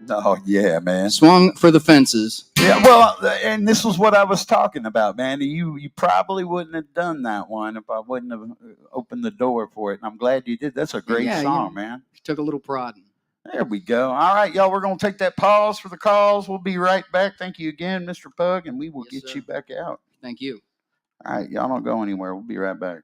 Oh yeah, man. Swung for the fences. Yeah, well, and this was what I was talking about, man. You probably wouldn't have done that one if I wouldn't have opened the door for it. And I'm glad you did. That's a great song, man. Took a little prodding. There we go. All right, y'all, we're going to take that pause for the calls. We'll be right back. Thank you again, Mr. Pug, and we will get you back out. Thank you. All right, y'all don't go anywhere. We'll be right back.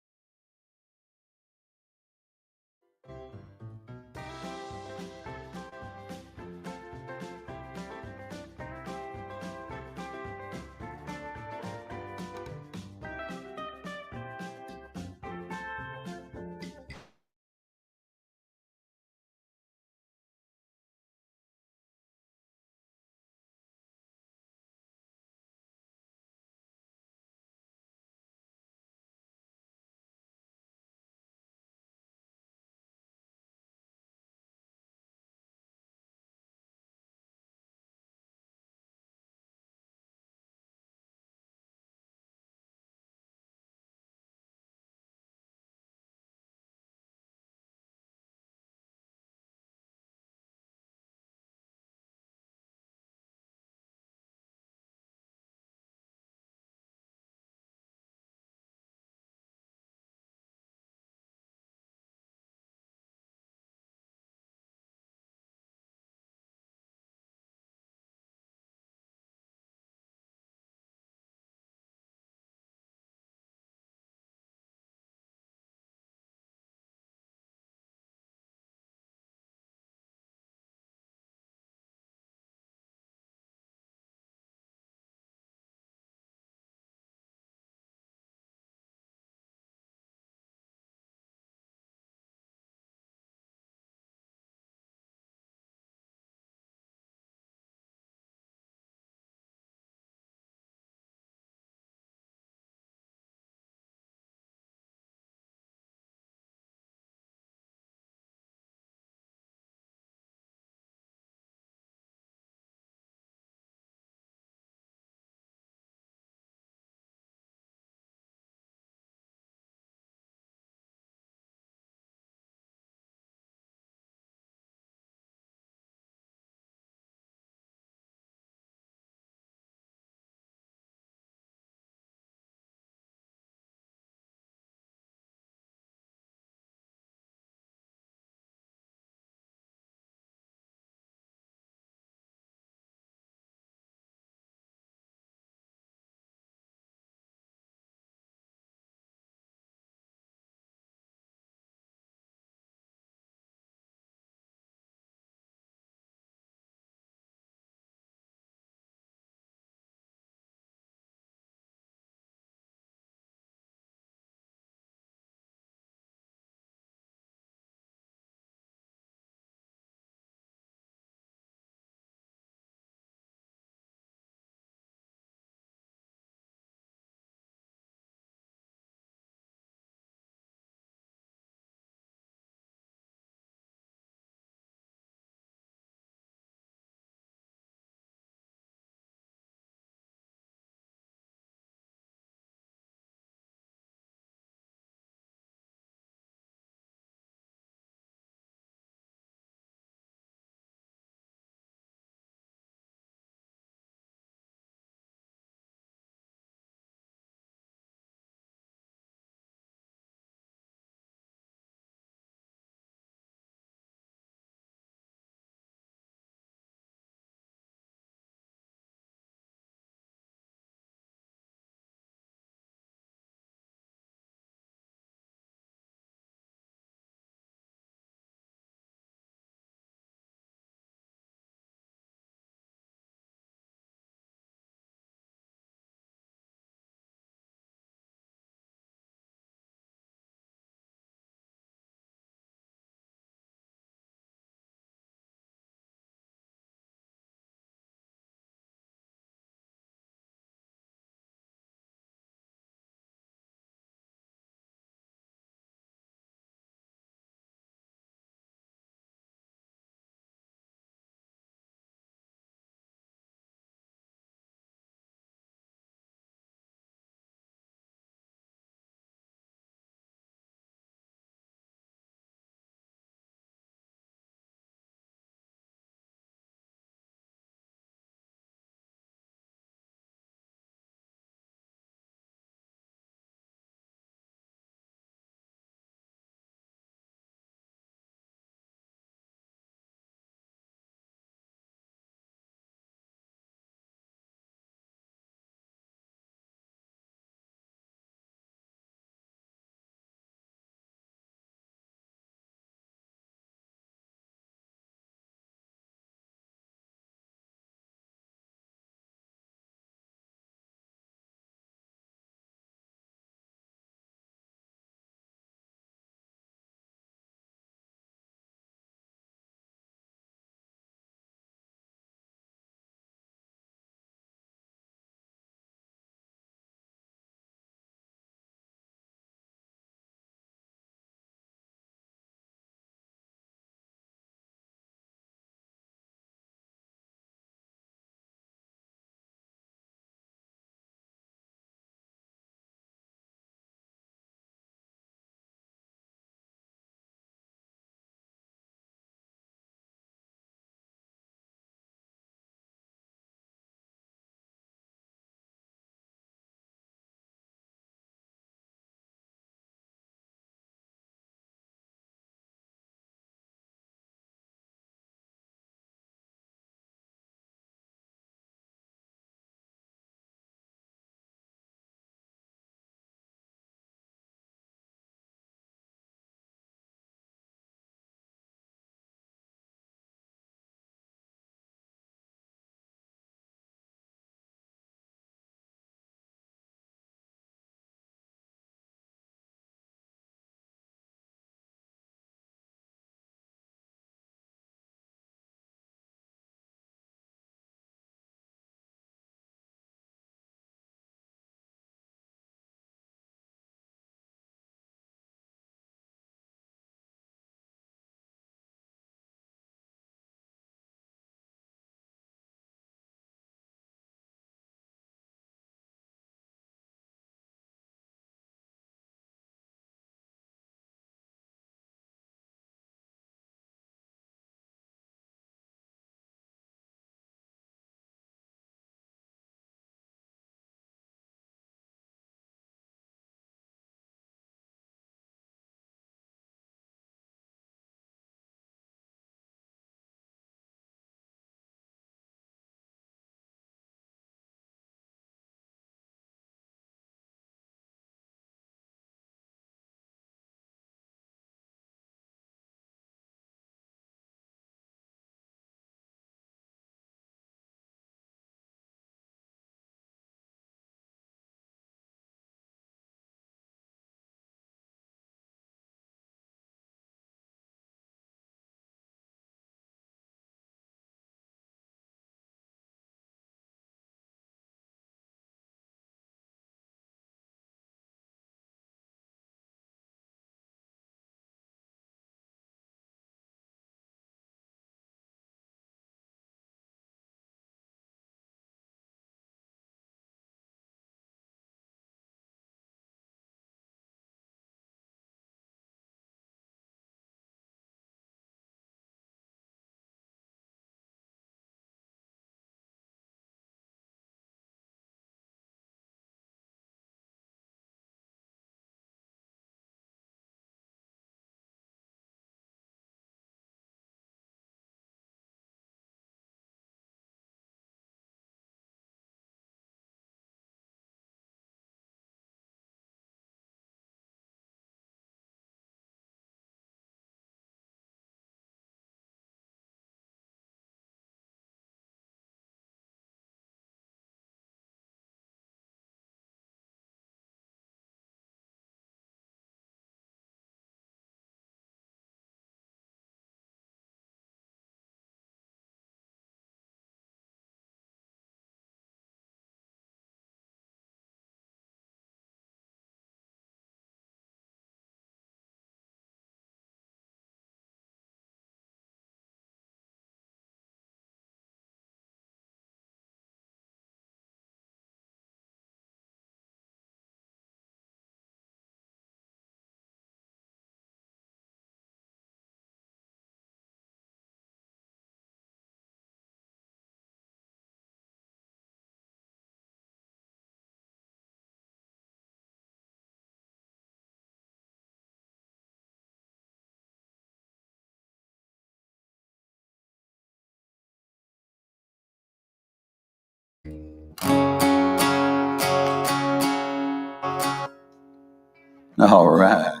All right.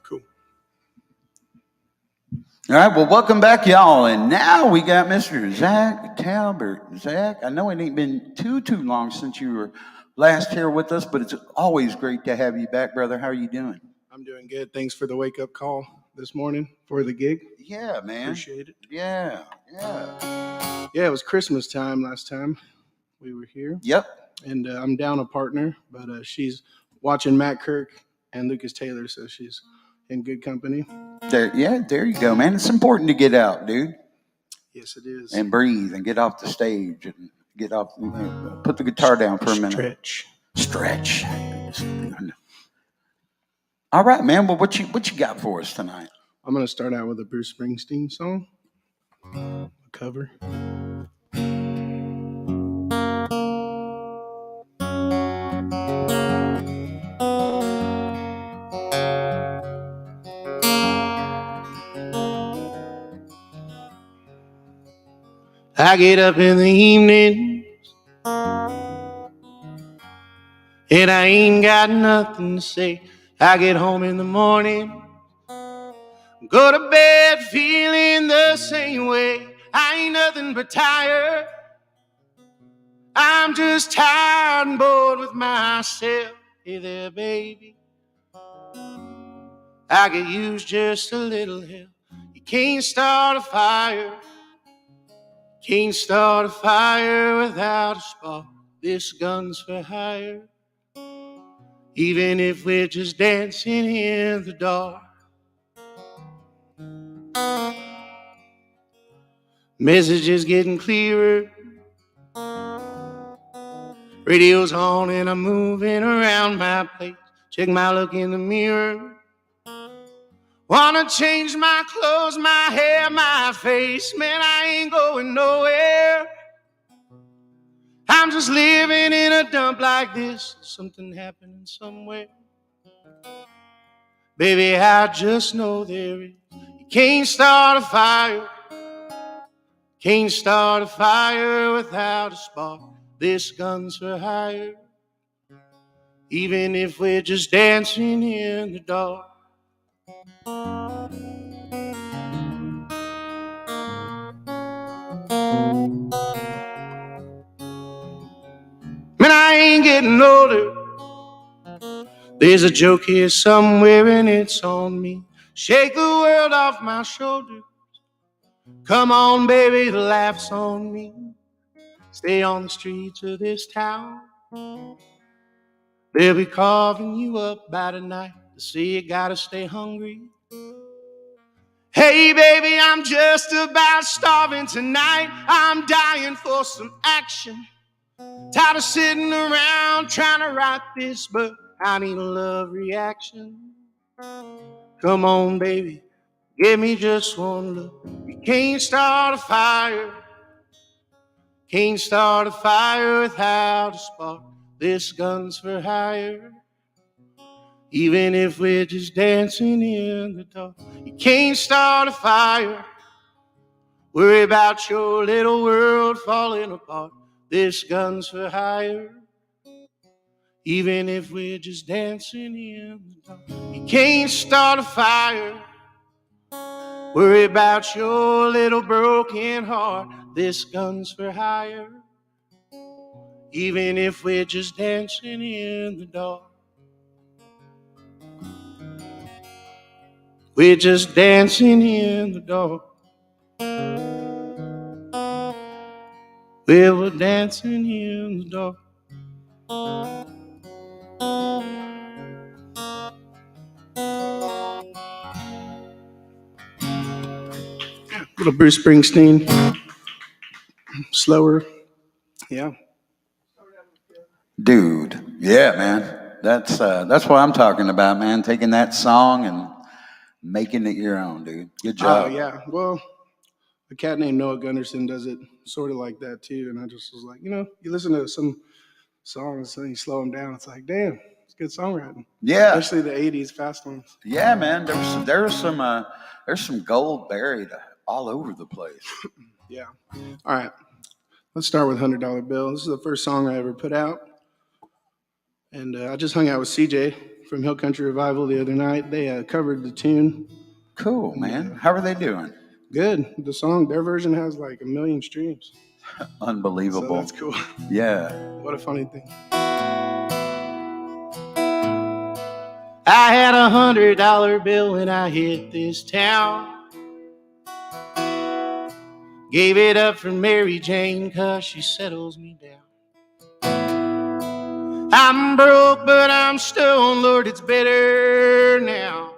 Cool. All right, well, welcome back, y'all. And now we got Mr. Zach Talbert. Zach, I know it ain't been too long since you were last here with us, but it's always great to have you back, brother. How are you doing? I'm doing good. Thanks for the wake-up call this morning for the gig. Yeah, man. Appreciate it. Yeah. Yeah, it was Christmas time last time we were here. Yep. And I'm down a partner, but she's watching Matt Kirk and Lucas Taylor, so she's in good company. There you go, man. It's important to get out, dude. Yes, it is. And breathe and get off the stage and get off, put the guitar down for a minute. Stretch. All right, man. Well, what you got for us tonight? I'm going to start out with a Bruce Springsteen song, a cover. I get up in the evening and I ain't got nothing to say. I get home in the morning, go to bed feeling the same way. I ain't nothing but tired. I'm just tired and bored with myself. Hey there, baby, I could use just a little help. You can't start a fire. Can't start a fire without a spark. This gun's for hire. Even if we're just dancing in the dark. Messages getting clearer. Radio's on and I'm moving around my place. Check my look in the mirror. Wanna change my clothes, my hair, my face. Man, I ain't going nowhere. I'm just living in a dump like this. Something happening somewhere. Baby, I just know there is. You can't start a fire. Can't start a fire without a spark. This gun's for hire. Even if we're just dancing in the dark. Man, I ain't getting older. There's a joke here somewhere and it's on me. Shake the world off my shoulders. Come on, baby, the laugh's on me. Stay on the streets of this town. They'll be carving you up by tonight. To see you gotta stay hungry. Hey, baby, I'm just about starving tonight. I'm dying for some action. Tired of sitting around trying to write this book. I need a love reaction. Come on, baby, give me just one look. You can't start a fire. Can't start a fire without a spark. This gun's for hire. Even if we're just dancing in the dark. You can't start a fire. Worry about your little world falling apart. This gun's for hire. Even if we're just dancing in the dark. You can't start a fire. Worry about your little broken heart. This gun's for hire. Even if we're just dancing in the dark. We're just dancing in the dark. We're dancing in the dark. Little Bruce Springsteen. Slower. Yeah. Dude. Yeah, man. That's what I'm talking about, man. Taking that song and making it your own, dude. Good job. Oh, yeah. Well, a cat named Noah Gunderson does it sort of like that too. And I just was like, you listen to some songs and you slow them down. It's like, damn, it's good songwriting. Yeah. Especially the 80s fast ones. Yeah, man. There's some gold buried all over the place. Yeah. All right. Let's start with $100 Bill. This is the first song I ever put out. And I just hung out with CJ from Hill Country Revival the other night. They covered the tune. Cool, man. How are they doing? Good. The song, their version has like 1 million streams. Unbelievable. So that's cool. Yeah. What a funny thing. I had $100 bill when I hit this town. Gave it up for Mary Jane 'cause she settles me down. I'm broke, but I'm stoned, Lord, it's better now.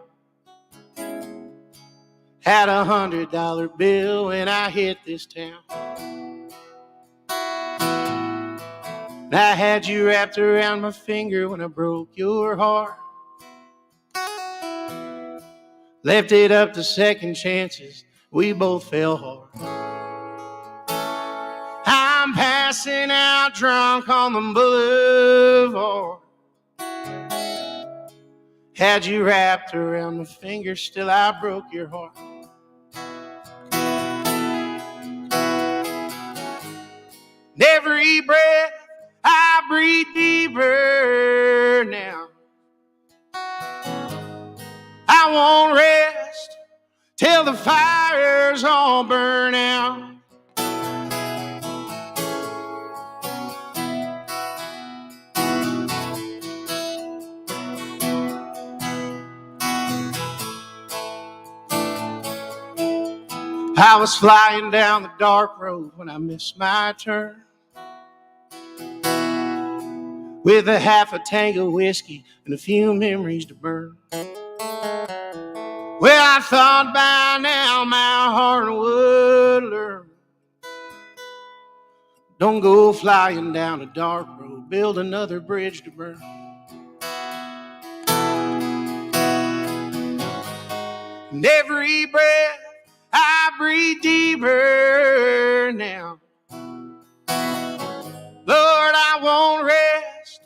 Had $100 bill when I hit this town. And I had you wrapped around my finger when I broke your heart. Left it up to second chances, we both fell hard. I'm passing out drunk on the boulevard. Had you wrapped around my finger, still I broke your heart. And every breath I breathe deeper now. I won't rest till the fires all burn out. I was flying down the dark road when I missed my turn, with a half a tank of whiskey and a few memories to burn. Well, I thought by now my heart would learn. Don't go flying down a dark road, build another bridge to burn. And every breath I breathe deeper now. Lord, I won't rest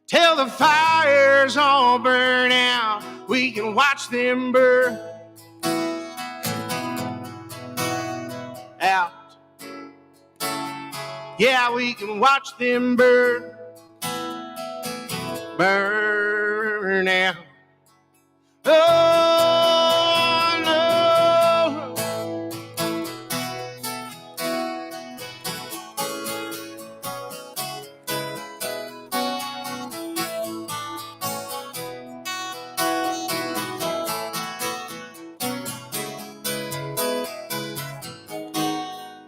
till the fires all burn out. We can watch them burn out. Yeah, we can watch them burn out. Oh, no.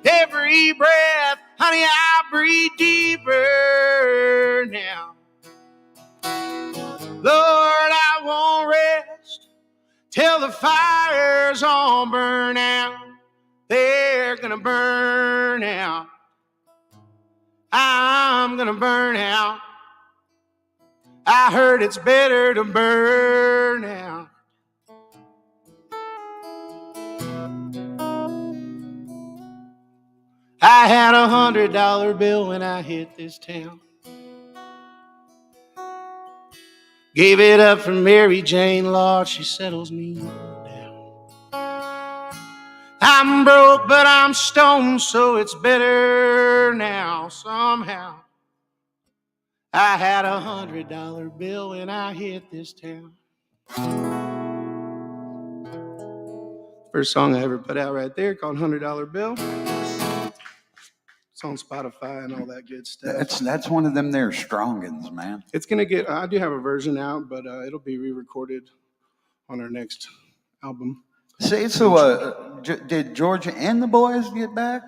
Every breath, honey, I breathe deeper now. Lord, I won't rest till the fires all burn out. They're gonna burn out. I'm gonna burn out. I heard it's better to burn out. I had $100 bill when I hit this town. Gave it up for Mary Jane, Lord, she settles me down. I'm broke, but I'm stoned, so it's better now somehow. I had $100 bill when I hit this town. First song I ever put out right there, called $100 Bill. It's on Spotify and all that good stuff. That's one of them there strongins, man. It's gonna get. I do have a version out, but it'll be re-recorded on our next album. See, so did Georgia and the boys get back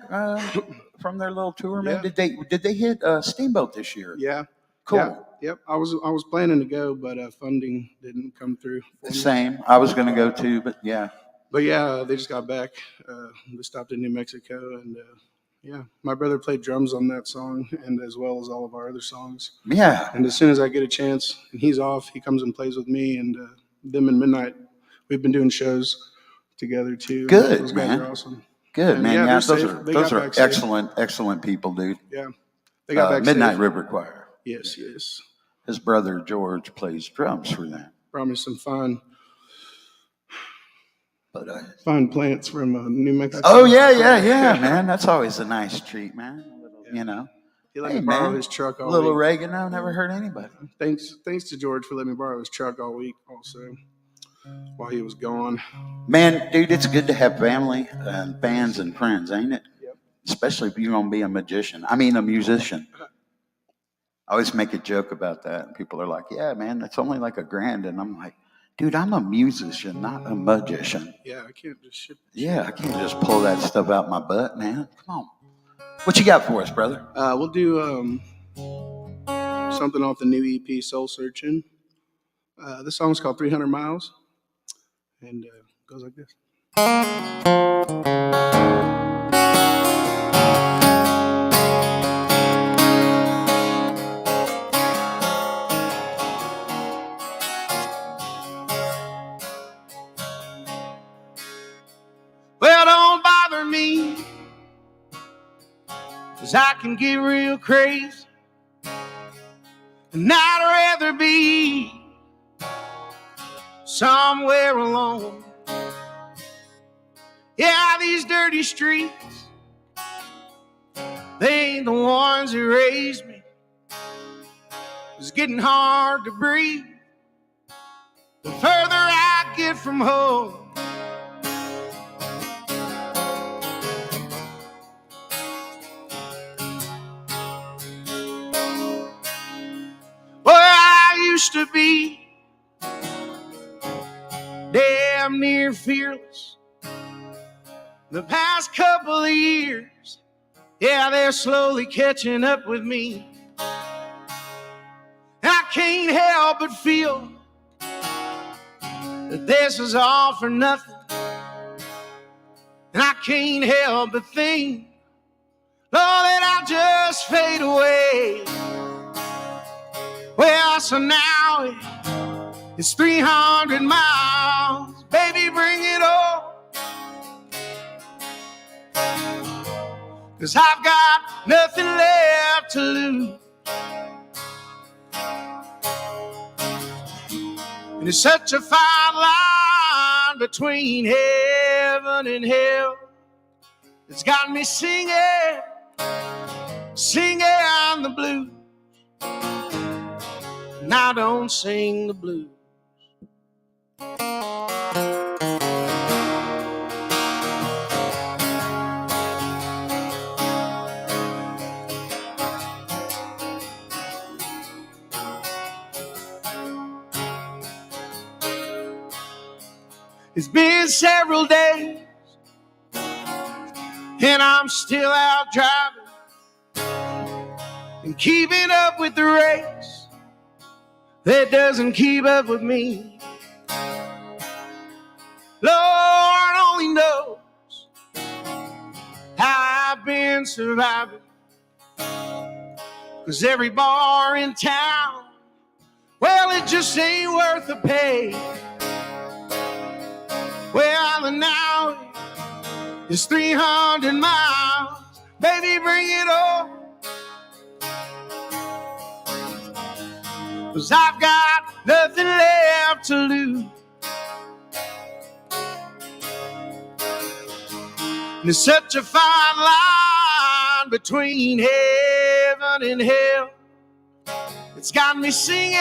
from their little tour, man? Yeah. Did they hit Steamboat this year? Yeah. Cool. Yeah. Yep. I was planning to go, but funding didn't come through. Same. I was going to go too, but yeah. But yeah, they just got back. They stopped in New Mexico, and yeah, my brother played drums on that song, and as well as all of our other songs. Yeah. And as soon as I get a chance, and he's off, he comes and plays with me, and them and Midnight. We've been doing shows together too. Good, those man. guys are awesome. Good, And man. yeah, Yeah, they're those are back safe. excellent people, dude. Yeah, they got back Midnight safe. River Choir. Yes, yes. His brother George plays drums for them. Brought me some fine But plants from New Mexico. oh yeah, man. That's always a nice treat, man. You know. He let Hey, me borrow man. his truck all Little week. oregano, never hurt anybody. Thanks to George for letting me borrow his truck all week also while he was gone. Man, dude, it's good to have family and fans and friends, ain't it? Yep. Especially if you're going to be a musician. I always make a joke about that. And people are like, yeah, man, it's only like $1,000. And I'm like, dude, I'm a musician, not a magician. Yeah, I can't just ship. Yeah, I can't just pull that stuff out my butt, man. Come on. What you got for us, brother? We'll do something off the new EP, Soul Searching. This song's called 300 Miles, and goes like this. Well, don't bother me, 'cause I can get real crazy, and I'd rather be somewhere alone. Yeah, these dirty streets, they ain't the ones that raised me. It's getting hard to breathe the further I get from home. Well, I used to be damn near fearless. The past couple of years, yeah, they're slowly catching up with me. And I can't help but feel that this is all for nothing. And I can't help but think, Lord, that I'll just fade away. Well, so now it's 300 miles. Baby, bring it on. 'Cause I've got nothing left to lose. And it's such a fine line between heaven and hell. It's got me singing the blues. And I don't sing the blues. It's been several days, and I'm still out driving and keeping up with the race that doesn't keep up with me. Lord only knows how I've been surviving, 'cause every bar in town, well, it just ain't worth the pay. Well, and now it's 300 miles. Baby, bring it on. 'Cause I've got nothing left to lose. And there's such a fine line between heaven and hell. It's got me singing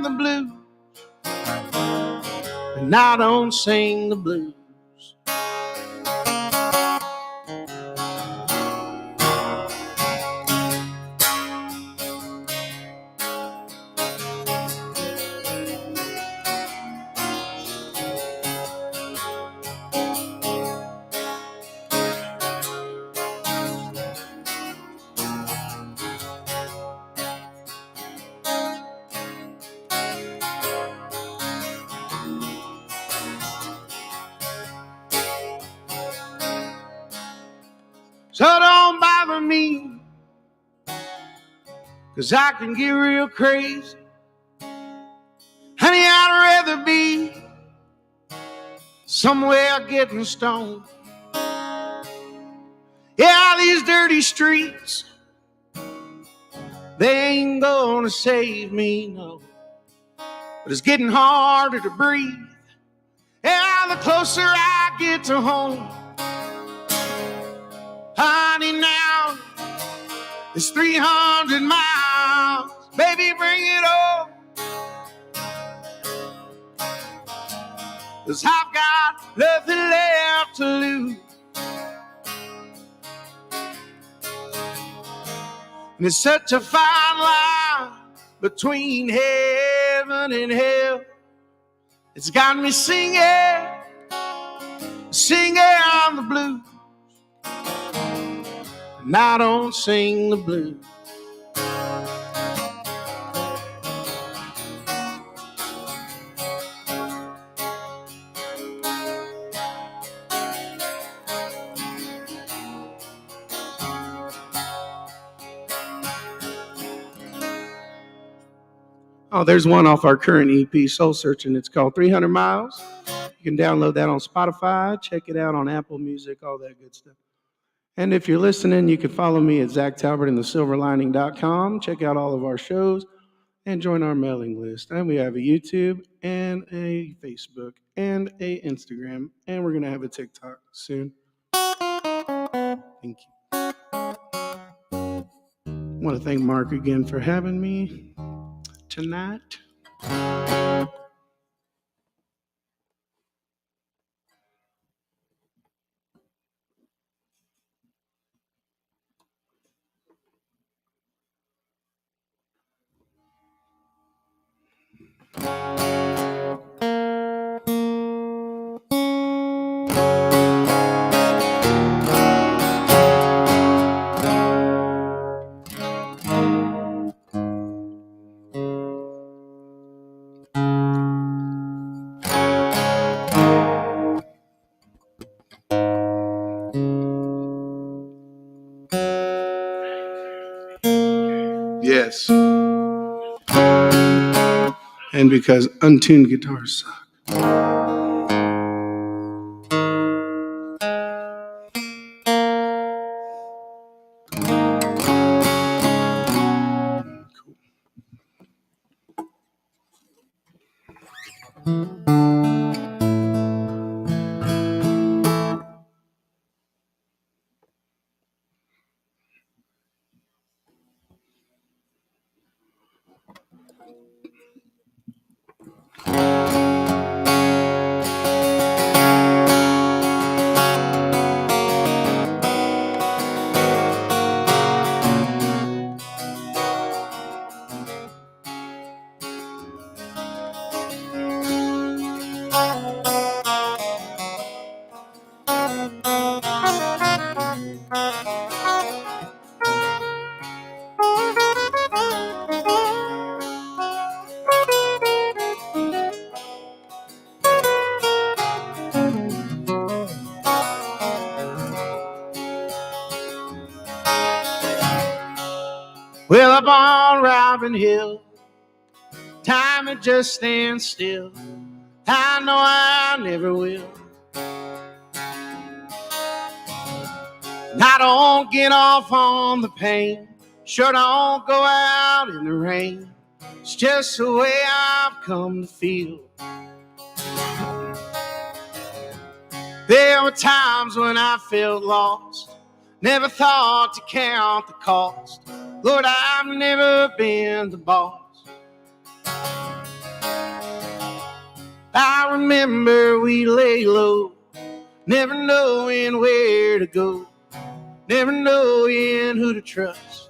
the blues. And I don't sing the blues. So don't bother me, 'cause I can get real crazy. Honey, I'd rather be somewhere getting stoned. Yeah, these dirty streets, they ain't gonna save me, no. But it's getting harder to breathe. Yeah, the closer I get to home, Honey, now it's 300 miles. Baby, bring it on. 'Cause I've got nothing left to lose. And it's such a fine line between heaven and hell. It's got me singing, singing on the blues. And I don't sing the blues. Oh, there's one off our current EP, Soul Searching. It's called 300 Miles. You can download that on Spotify. Check it out on Apple Music, all that good stuff. And if you're listening, you can follow me at Zach Talbert in thesilverlining.com. Check out all of our shows and join our mailing list. And we have a YouTube and a Facebook and a Instagram. And we're going to have a TikTok soon. Thank you. I want to thank Mark again for having me tonight. Yes. And because untuned guitars suck. Well, up on Robin Hill, time it just stands still. I know I never will. And I don't get off on the pain, sure don't go out in the rain. It's just the way I've come to feel. There were times when I felt lost, never thought to count the cost. Lord, I've never been the boss. I remember we lay low, never knowing where to go, never knowing who to trust.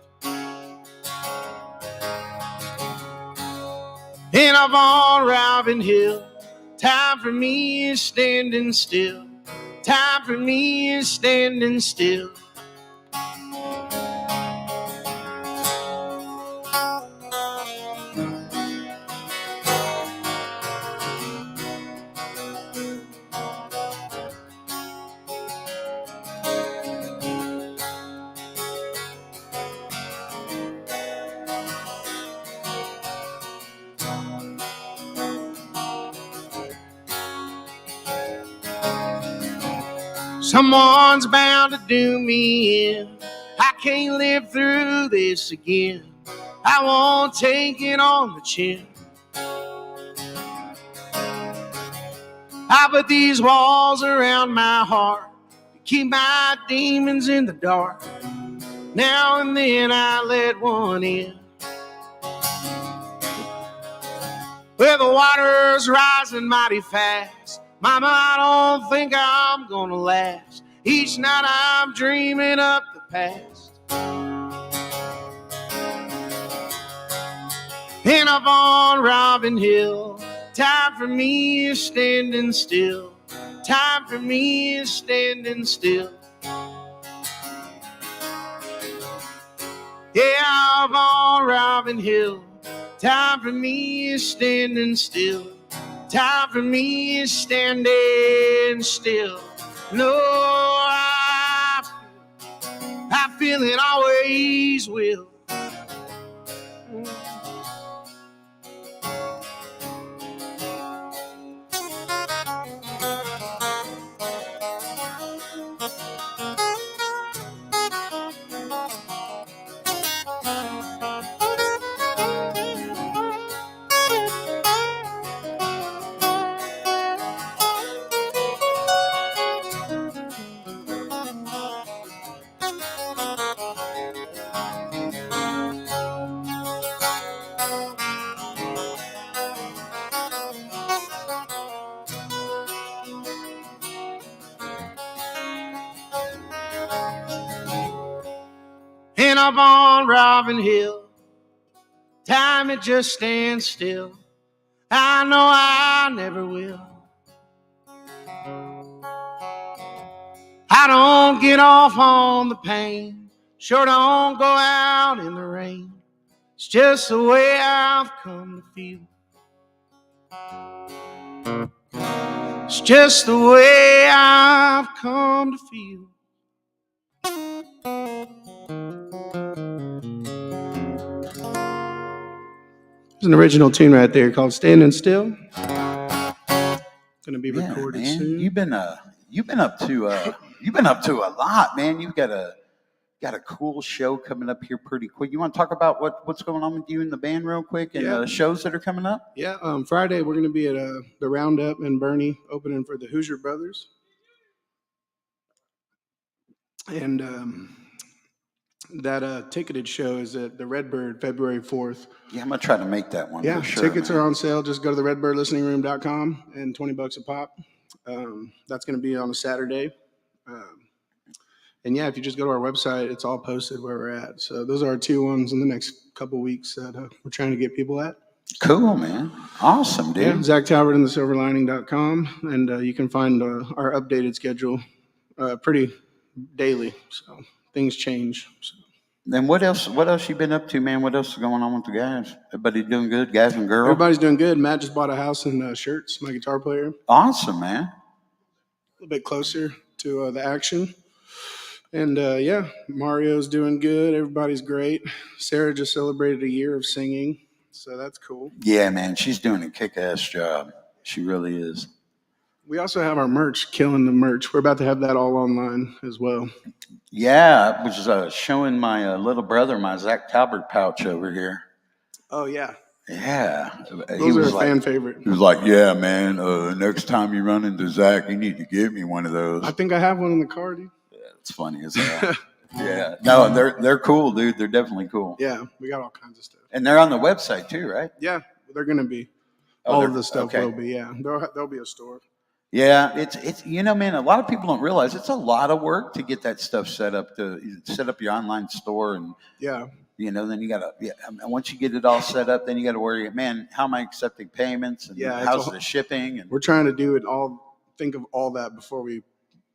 And up on Robin Hill, time for me is standing still. Time for me is standing still. Someone's bound to do me in. I can't live through this again. I won't take it on the chin. I put these walls around my heart to keep my demons in the dark. Now and then I let one in. Well, the water's rising mighty fast. Mama, I don't think I'm gonna last. Each night I'm dreaming up the past. And up on Robin Hill, time for me is standing still. Time for me is standing still. Yeah, up on Robin Hill, time for me is standing still. Time for me is standing still. No, I feel it always will. And up on Robin Hill, time it just stands still. I know I never will. I don't get off on the pain, sure don't go out in the rain. It's just the way I've come to feel. It's just the way I've come to feel. There's an original tune right there called "Standing Still." Going to be recorded soon. You've been up to a lot, man. You've got a cool show coming up here pretty quick. You want to talk about what's going on with you and the band real quick and the shows that are coming up? Yeah, Friday we're going to be at the Roundup in Bernie, opening for the Hoosier Brothers. And that ticketed show is at the Redbird, February 4th. Yeah, I'm going to try to make that one. Yeah, for sure, tickets are on sale. Just go to the redbirdlisteningroom.com and $20 a pop. That's going to be on a Saturday. And yeah, if you just go to our website, it's all posted where we're at. So those are our two ones in the next couple weeks that we're trying to get people at. Cool, man. Awesome, dude. Yeah, Zach Talbert and thesilverlining.com. And you can find our updated schedule pretty daily. So things change. So. Then what else you been up to, man? What else is going on with the guys? Everybody doing good, guys and girls? Everybody's doing good. Matt just bought a house in Shirts, my guitar player. Awesome, man. A little bit closer to the action. And yeah, Mario's doing good. Everybody's great. Sarah just celebrated a year of singing, so that's cool. Yeah, man, she's doing a kick-ass job. She really is. We also have our merch, killing the merch. We're about to have that all online as well. Yeah, I was showing my little brother my Zach Talbert pouch over here. Oh, yeah. Yeah. Those are a fan favorite. He was like, yeah, man, next time you run into Zach, you need to give me one of those. I think I have one in the car, dude. Yeah, it's funny as hell. Yeah. No, they're cool, dude. They're definitely cool. Yeah, we got all kinds of stuff. And they're on the website too, right? Yeah, they're going to be. All of the stuff will be, yeah. There'll be a store. Yeah, it's man, a lot of people don't realize it's a lot of work to get that stuff set up, to set up your online store. And yeah, then you gotta, and once you get it all set up, then you gotta worry, man, how am I accepting payments, and how's the shipping? And we're trying to do it all, think of all that before we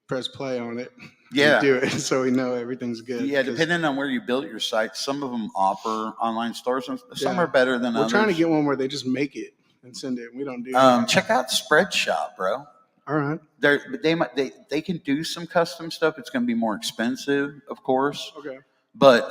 press play on it. Yeah, do it so we know everything's good. Yeah, depending on where you built your site, some of them offer online stores, and some are better than others. We're trying to get one where they just make it and send it. We don't do check out Spreadshop, bro. All right. They can do some custom stuff. It's going to be more expensive, of course. Okay. But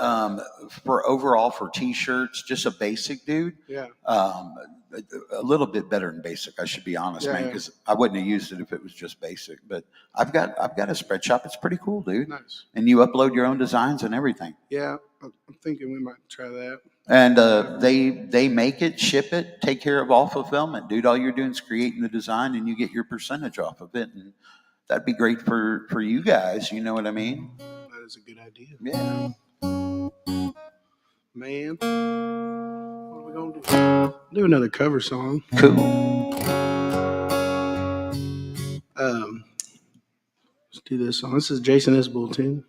for T-shirts, just a basic, dude. Yeah. A little bit better than basic. I should be honest, man, because I wouldn't have used it if it was just basic. But I've got a Spreadshop. It's pretty cool, dude. Nice. And you upload your own designs and everything. Yeah, I'm thinking we might try that. And they make it, ship it, take care of all fulfillment, dude. All you're doing is creating the design, and you get your percentage off of it. And that'd be great for you guys. You know what I mean? That is a good idea. Yeah. Man, what are we going to do? Do another cover song. Cool. Let's do this song. This is Jason Isbell tune.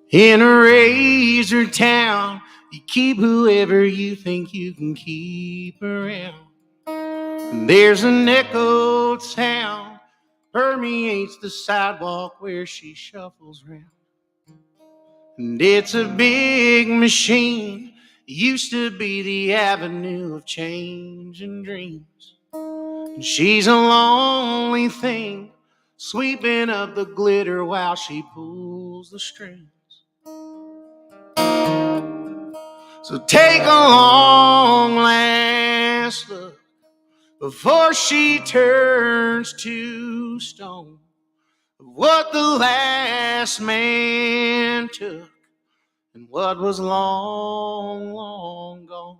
In a razor town, you keep whoever you think you can keep around. And there's an echoed sound permeates the sidewalk where she shuffles round. And it's a big machine, used to be the avenue of change and dreams. And she's a lonely thing, sweeping up the glitter while she pulls the strings. So take a long last look before she turns to stone of what the last man took and what was long, long gone.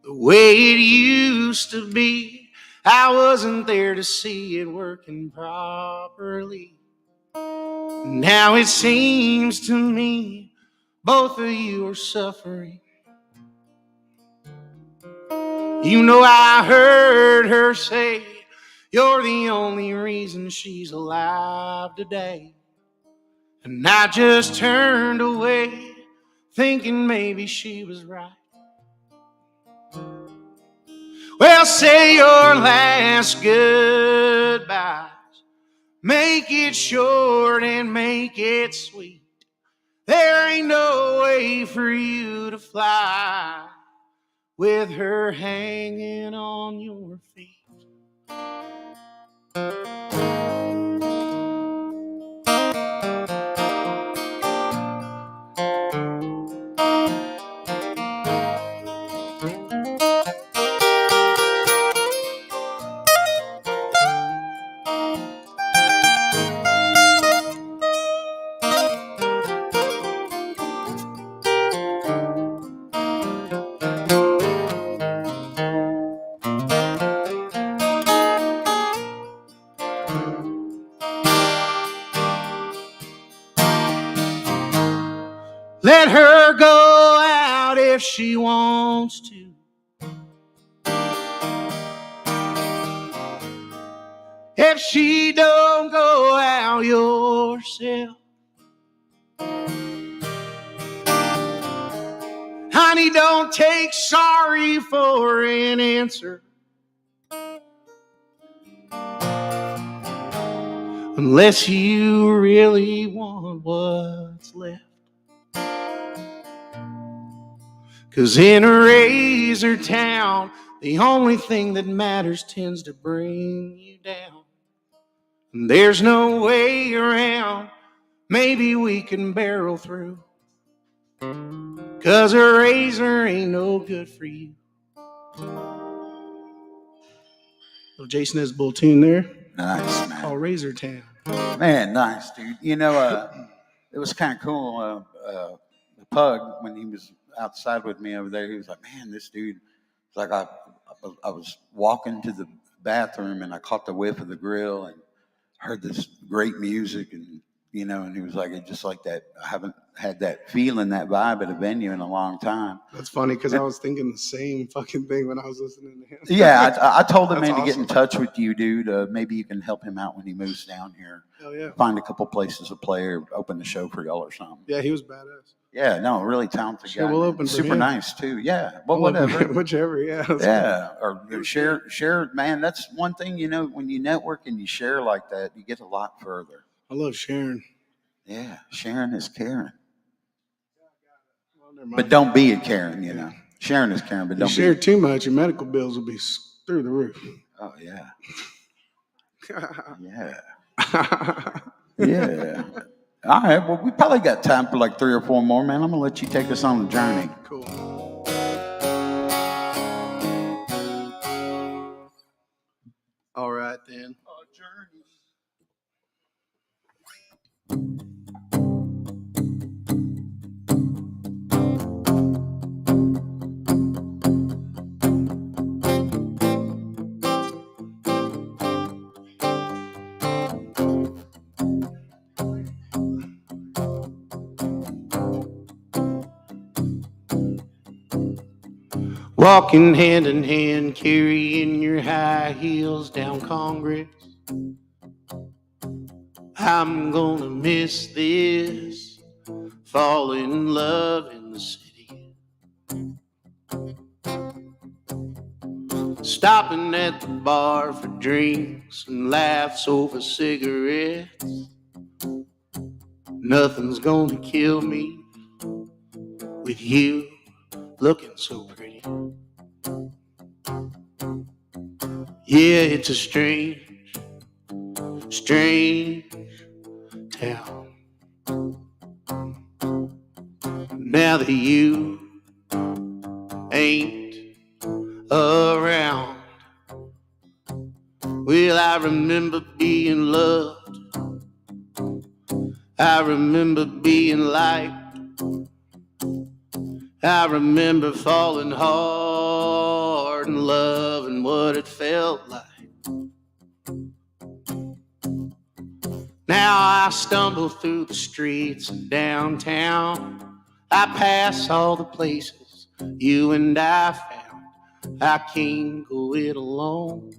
The way it used to be, I wasn't there to see it working properly. Now it seems to me both of you are suffering. You know, I heard her say you're the only reason she's alive today. And I just turned away, thinking maybe she was right. Well, say your last goodbyes. Make it short and make it sweet. There ain't no way for you to fly with her hanging on your feet. Let her go out if she wants to. If she don't go out yourself, honey, don't take sorry for an answer. Unless you really want what's left. 'Cause in a razor town, the only thing that matters tends to bring you down. And there's no way around, maybe we can barrel through. 'Cause a razor ain't no good for you. Little Jason Isbell tune there. Nice, man. Called Razor Town. Man, nice, dude. You know, it was kind of cool. The Pug, when he was outside with me over there, he was like, man, this dude, it's like I was walking to the bathroom and I caught the whiff of the grill and heard this great music and, you know, and he was like, it's just like that. I haven't had that feeling, that vibe at a venue in a long time. That's funny because I was thinking the same fucking thing when I was listening to him. Yeah, I told him, man, awesome. to get in touch with you, dude. Maybe you can help him out when he moves down here. Hell yeah. Find a couple places to play or open the show for y'all or something. Yeah, he was badass. Yeah, no, really talented guy. We'll open for super him. Nice too. Yeah, well, whatever. Whichever, yeah. Yeah, or share. Man, that's one thing, you know, when you network and you share like that, you get a lot further. I love sharing. Yeah, sharing is caring. Well, but don't be a Karen, you know. Sharing is caring, but don't share be. too much, your medical bills will be through the roof. Oh, yeah. Yeah. All right. Well, we probably got time for like 3 or 4 more, man. I'm going to let you take us on the journey. Cool. All right, then. Walking hand in hand, carrying your high heels down Congress. I'm gonna miss this, fall in love in the city. Stopping at the bar for drinks and laughs over cigarettes. Nothing's gonna kill me with you looking so pretty. Yeah, it's a strange town. Now that you ain't around, well, I remember being loved. I remember being liked. I remember falling hard in love and what it felt like. Now I stumble through the streets of downtown. I pass all the places you and I found. I can't go it alone.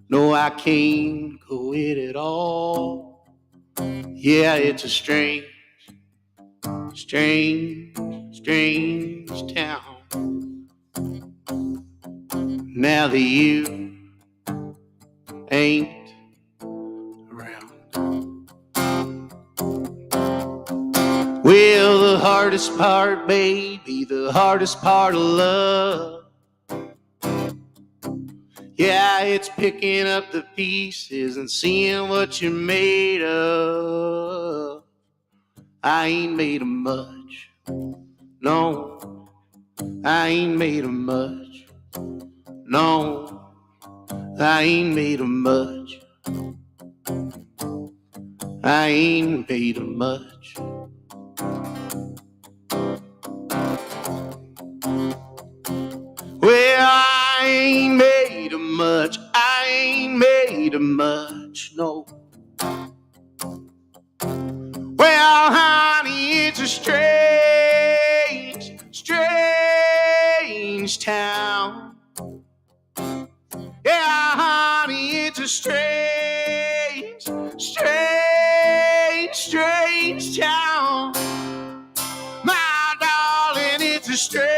No, I can't go it at all. Yeah, it's a strange town. Now that you ain't around. Well, the hardest part, baby, the hardest part of love, yeah, it's picking up the pieces and seeing what you're made of. I ain't made of much. No, I ain't made of much. No, I ain't made of much. I ain't made of much. Well, I ain't made of much. I ain't made of much. No. Well, honey, it's a strange town. Yeah, honey, it's a strange town. My darling, it's a strange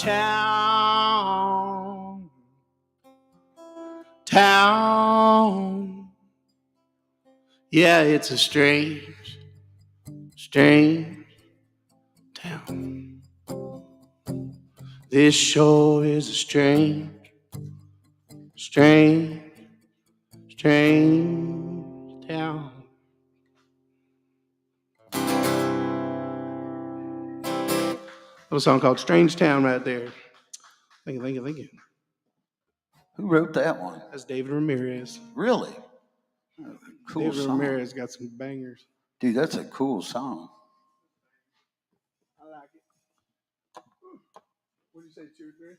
town. Yeah, it's a strange town. This sure is a strange town. Little song called Strange Town right there. Thank you. Who wrote that one? That's David Ramirez. Really? Cool David song. Ramirez got some bangers. Dude, that's a cool song. I like it. What did you say, 2 or 3?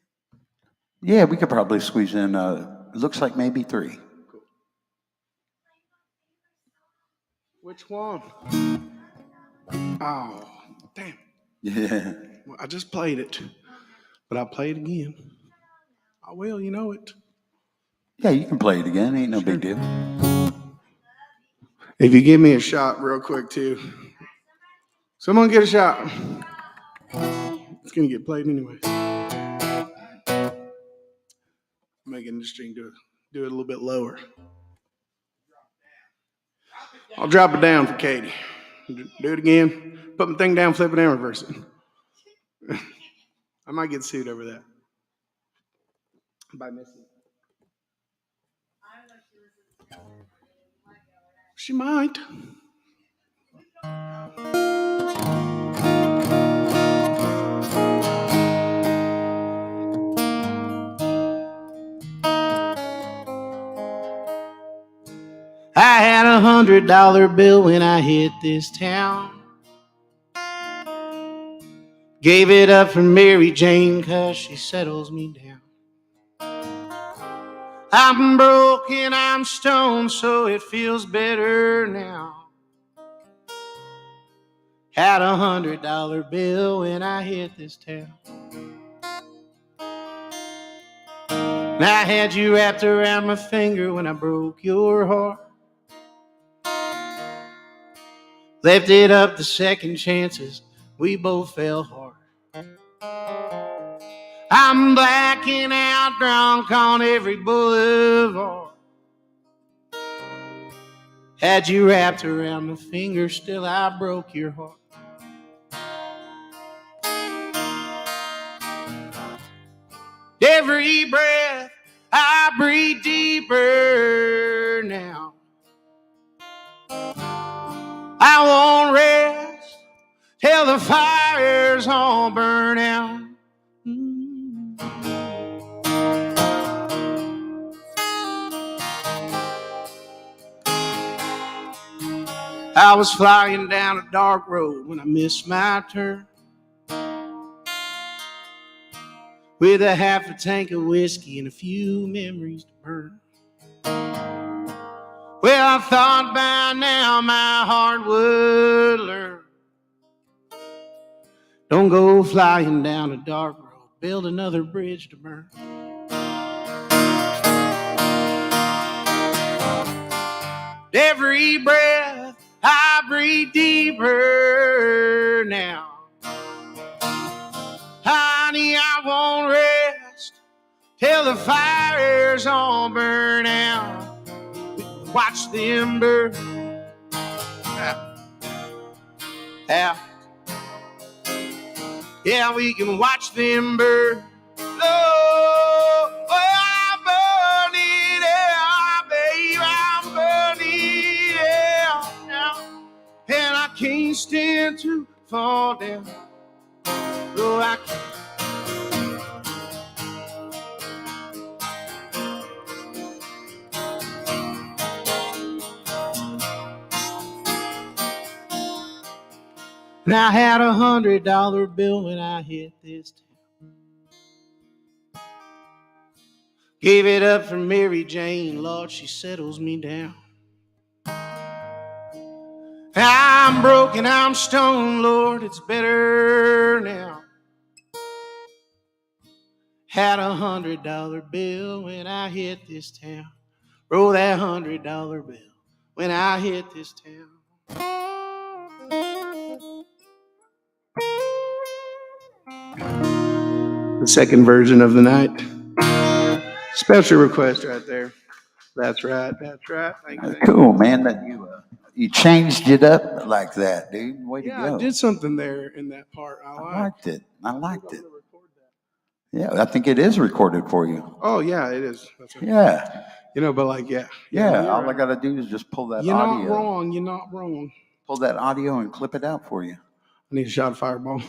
Yeah, we could probably squeeze in, looks like maybe 3. Cool. Which one? Oh, damn. Yeah. Well, I just played it, but I'll play it again. I will, you know it. Yeah, you can play it again. Ain't no big deal. If you give me a shot real quick, too. Someone get a shot. It's going to get played anyway. Making the string do it a little bit lower. I'll drop it down for Katie. Do it again. Put my thing down, flip it, and reverse it. I might get sued over that. By Missy. She might. I had $100 bill when I hit this town. Gave it up for Mary Jane 'cause she settles me down. I'm broke and I'm stoned, so it feels better now. Had $100 bill when I hit this town. And I had you wrapped around my finger when I broke your heart. Left it up to second chances, we both fell hard. I'm blacking out drunk on every boulevard. Had you wrapped around my finger, still I broke your heart. Every breath I breathe deeper now. I won't rest till the fires all burn out. I was flying down a dark road when I missed my turn, with a half a tank of whiskey and a few memories to burn. Well, I thought by now my heart would learn. Don't go flying down a dark road, build another bridge to burn. Every breath I breathe deeper now. Honey, I won't rest till the fires all burn out. Watch them burn out. Yeah, we can watch them burn. Oh, I'm burning out, babe. I'm burning out now. And I can't stand to fall down. Oh, I can't. And I had $100 bill when I hit this town. Gave it up for Mary Jane, Lord, she settles me down. I'm broken, I'm stoned, Lord, it's better now. Had $100 bill when I hit this town. Roll that $100 bill when I hit this town. The second version of the night. Special request right there. That's right. Thank you. Cool, man, that you changed it up like that, dude. Way to go. I did something there in that part. I liked it. Yeah, I think it is recorded for you. Oh, yeah, it is. That's right. Yeah. But like, yeah. Yeah, all I got to do is just pull that You're audio. You're not wrong. Pull that audio and clip it out for you. I need a shot of Fireball.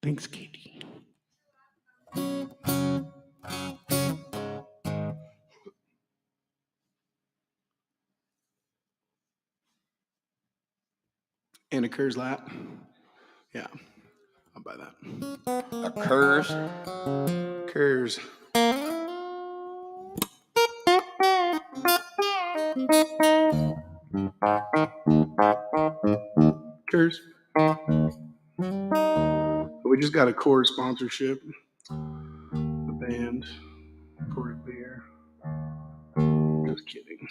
Thanks, Katie. And a Coors Light. Yeah, I'll buy that. A Coors? Coors. Coors. We just got a Coors sponsorship. The band. Coors beer. Just kidding.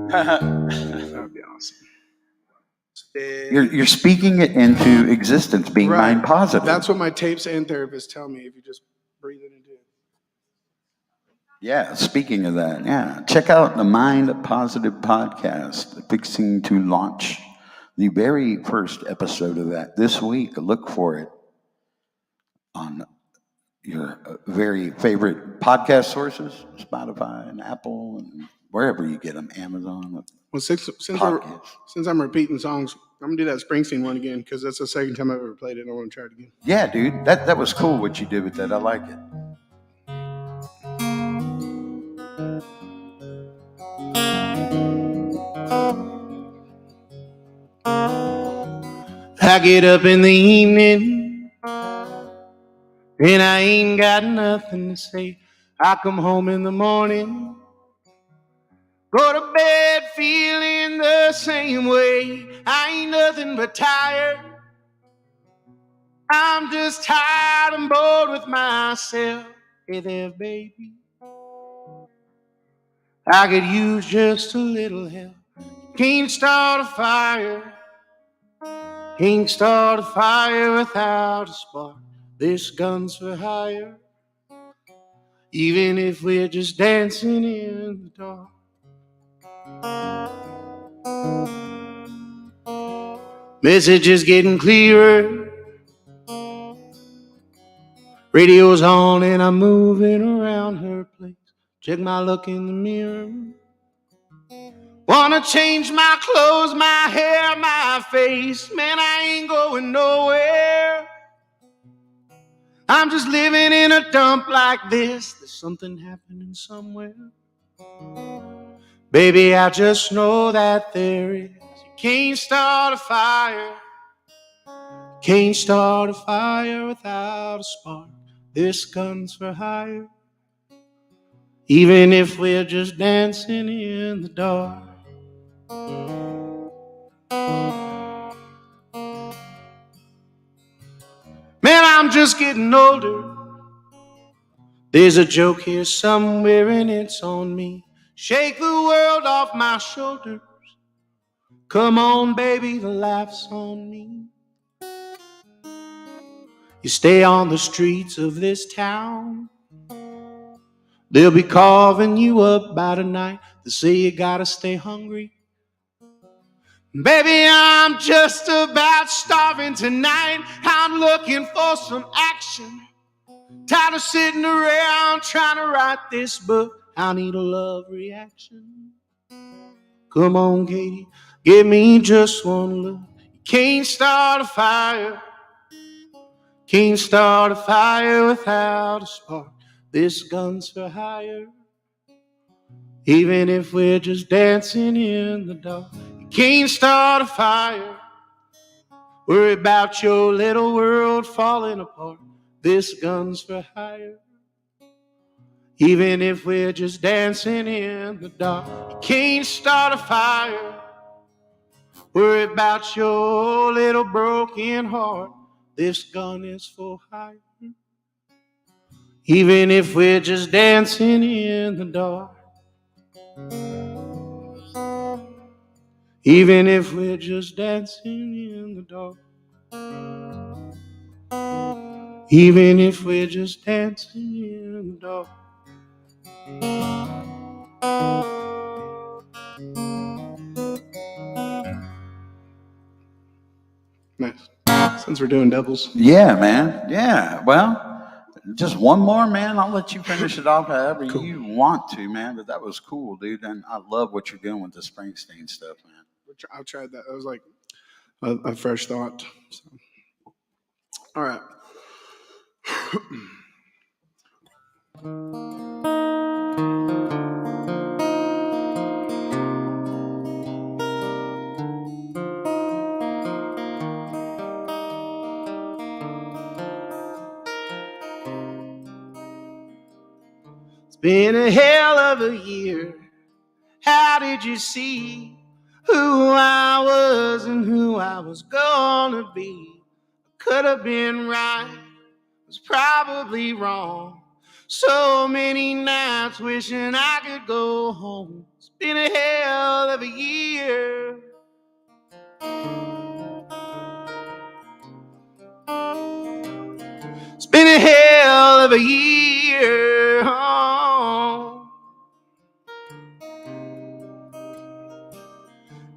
That would be awesome. You're speaking it into existence, being mind positive. That's what my tapes and therapists tell me. If you just breathe it into it. Yeah, speaking of that, yeah. Check out the Mind Positive podcast, fixing to launch the very first episode of that this week. Look for it. on your very favorite podcast sources, Spotify and Apple and wherever you get them, Amazon. Well, since I'm repeating songs, I'm gonna do that Springsteen one again because that's the second time I've ever played it. And I want to try it again. Yeah, dude, that was cool what you did with that. I like it. I get up in the evening and I ain't got nothing to say. I come home in the morning, go to bed feeling the same way. I ain't nothing but tired. I'm just tired and bored with myself. Hey there, baby, I could use just a little help. Can't start a fire. Can't start a fire without a spark. This gun's for hire. Even if we're just dancing in the dark. Message is getting clearer. Radio's on and I'm moving around her place. Check my look in the mirror. Wanna change my clothes, my hair, my face. Man, I ain't going nowhere. I'm just living in a dump like this. There's something happening somewhere. Baby, I just know that there is. You can't start a fire. Can't start a fire without a spark. This gun's for hire. Even if we're just dancing in the dark. Man, I'm just getting older. There's a joke here somewhere and it's on me. Shake the world off my shoulders. Come on, baby, the laugh's on me. You stay on the streets of this town, they'll be carving you up by tonight. They say you gotta stay hungry. Baby, I'm just about starving tonight. I'm looking for some action. Tired of sitting around trying to write this book. I need a love reaction. Come on, Katie, give me just one look. You can't start a fire. Can't start a fire without a spark. This gun's for hire. Even if we're just dancing in the dark. You can't start a fire. Worry about your little world falling apart. This gun's for hire. Even if we're just dancing in the dark. You can't start a fire. Worry about your little broken heart. This gun is for hire. Even if we're just dancing in the dark. Even if we're just dancing in the dark. Even if we're just dancing in the dark. Nice. Since we're doing doubles. Yeah, man. Yeah. Well, just one more, man. I'll let you finish it off however you want to, man. But that was cool, dude. And I love what you're doing with the Springsteen stuff, man. I tried that. That was like a fresh thought. So. All right. It's been a hell of a year. How did you see who I was and who I was gonna be? Could have been right, was probably wrong. So many nights wishing I could go home. It's been a hell of a year. It's been a hell of a year. Oh.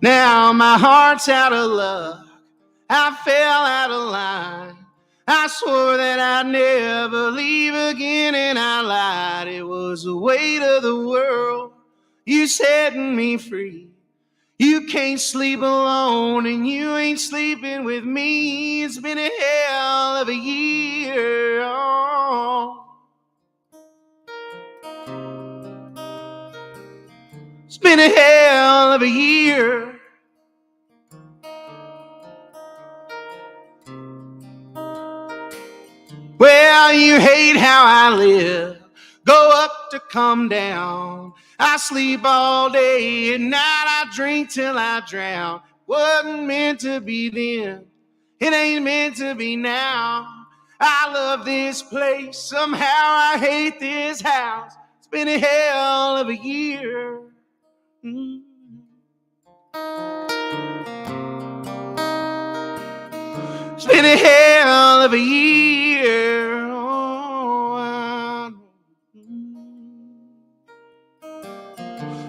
Now my heart's out of luck. I fell out of line. I swore that I'd never leave again, and I lied. It was the weight of the world. You setting me free. You can't sleep alone, and you ain't sleeping with me. It's been a hell of a year. Oh. It's been a hell of a year. Well, you hate how I live. Go up to come down. I sleep all day, at night I drink till I drown. Wasn't meant to be then, it ain't meant to be now. I love this place, somehow I hate this house. It's been a hell of a year. Mm. It's been a hell of a year. Oh,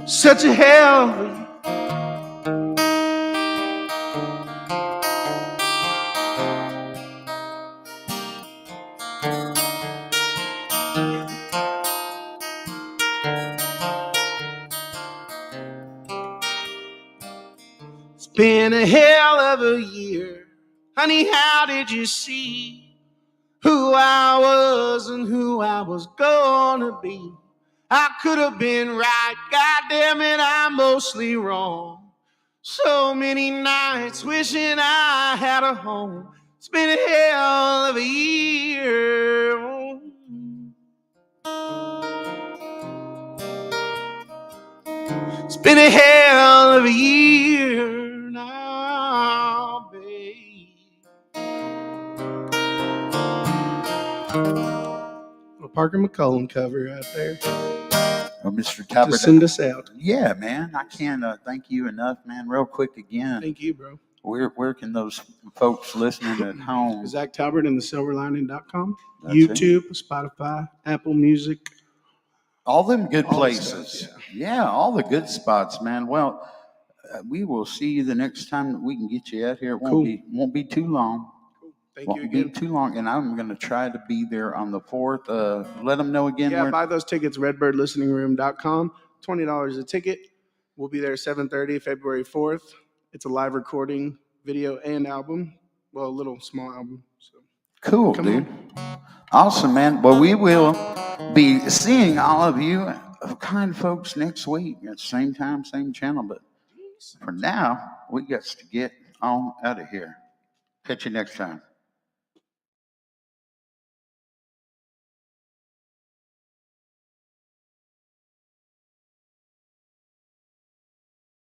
such a hell of a year. It's been a hell of a year. Honey, how did you see who I was and who I was gonna be? I could have been right, goddamn it, I'm mostly wrong. So many nights wishing I had a home. It's been a hell of a year. It's been a hell of a year now, babe. A Parker McCollum cover right there. Well, Mr. Talbert, To send us out. Yeah, man. I can't thank you enough, man. Real quick again. Thank you, bro. Where can those folks listening at home? Zach Talbert and thesilverlining.com. That's YouTube, Spotify, Apple Music. All them good All the places. stuff, Yeah, all the good spots, man. Well, we will see you the next time that we can get you out here. It won't be too long. Thank you Won't be again. too long, and I'm going to try to be there on the 4th. Let them know again. Yeah, buy those tickets, redbirdlisteningroom.com. $20 a ticket. We'll be there 7:30, February 4th. It's a live recording, video, and album. Well, a little small album. So Cool, dude. Awesome, man. Well, we will be seeing all of you kind folks next week at the same time, same channel. But for now, we got to get on out of here. Catch you next time.